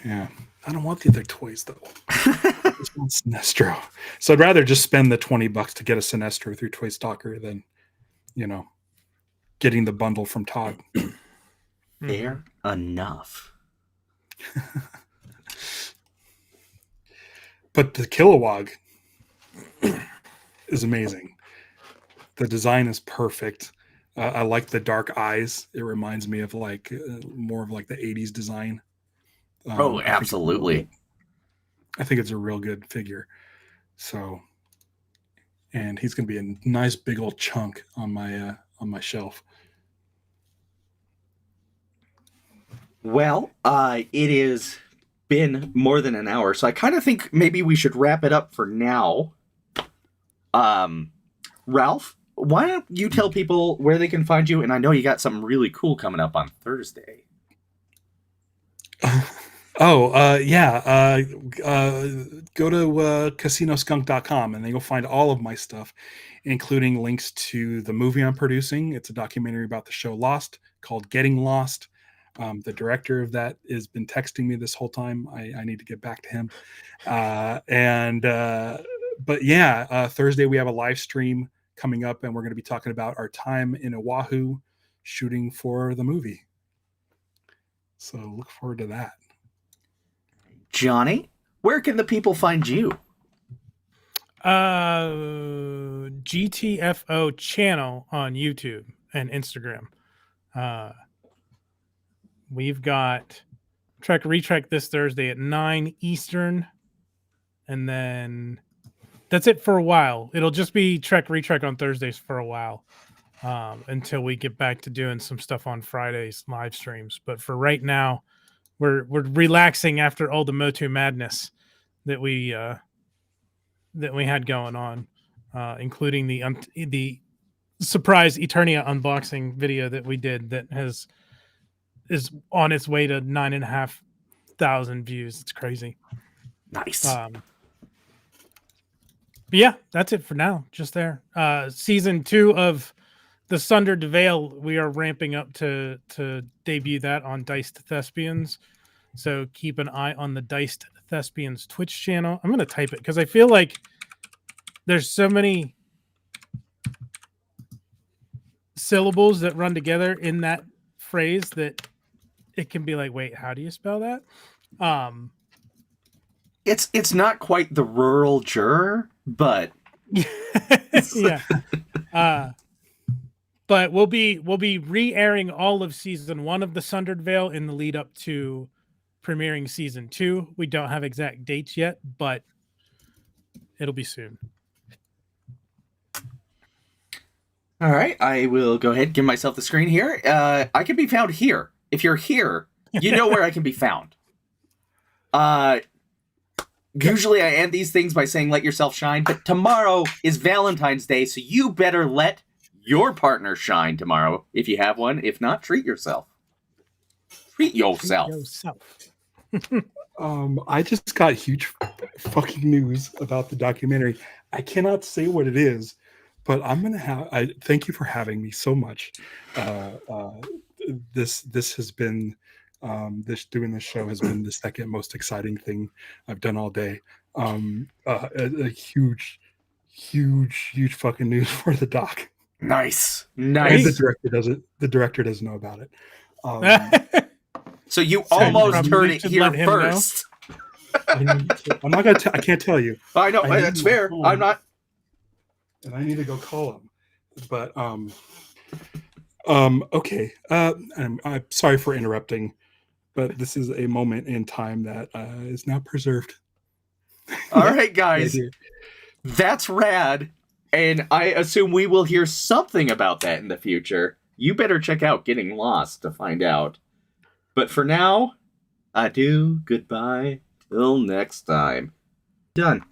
Yeah, I don't want the other toys though. I just want Sinestro. So I'd rather just spend the $20 to get a Sinestro through Toy Stalker than, getting the bundle from Todd. Fair enough. But the Kilowog is amazing. The design is perfect. I like the dark eyes. It reminds me of like more of like the 80s design. Absolutely. I think it's a real good figure. So, and he's going to be a nice big old chunk on my shelf. Well, it has been more than an hour, so I kind of think maybe we should wrap it up for now. Ralph, why don't you tell people where they can find you? And I know you got something really cool coming up on Thursday. Go to casinoskunk.com and then you'll find all of my stuff, including links to the movie I'm producing. It's a documentary about the show Lost called Getting Lost. The director of that has been texting me this whole time. I need to get back to him. Thursday we have a live stream coming up, and we're going to be talking about our time in Oahu shooting for the movie. So look forward to that. Johnny, where can the people find you? GTFO channel on YouTube and Instagram. We've got Trek Retrek this Thursday at 9 Eastern. And then that's it for a while. It'll just be Trek Retrek on Thursdays for a while. until we get back to doing some stuff on Fridays live streams. But for right now, we're relaxing after all the Motu madness that we had going on, including the surprise Eternia unboxing video that we did that is on its way to 9,500 views. It's crazy. Nice. But yeah, that's it for now. Just there. Season 2 of the Sundered Veil, we are ramping up to debut that on Diced Thespians. So keep an eye on the Diced Thespians Twitch channel. I'm going to type it because I feel like there's so many syllables that run together in that phrase that it can be like, wait, how do you spell that? It's not quite the rural juror, but yeah. But we'll be re-airing all of season 1 of the Sundered Veil in the lead up to premiering season 2. We don't have exact dates yet, but it'll be soon. All right, I will go ahead and give myself the screen here. I can be found here. If you're here, you know where I can be found. Usually I end these things by saying let yourself shine, but tomorrow is Valentine's Day, so you better let your partner shine tomorrow if you have one. If not, treat yourself. Treat yourself. I just got huge fucking news about the documentary. I cannot say what it is, but I'm gonna have. I thank you for having me so much. This has been doing this show has been the second most exciting thing I've done all day. A huge fucking news for the doc. Nice. And the director doesn't know about it. So you almost heard it here first. I'm not gonna. I can't tell you. I know that's fair. I'm not. And I need to go call him. But okay. I'm sorry for interrupting, but this is a moment in time that is now preserved. All right, guys. That's rad. And I assume we will hear something about that in the future. You better check out Getting Lost to find out. But for now, adieu, goodbye, till next time. Done.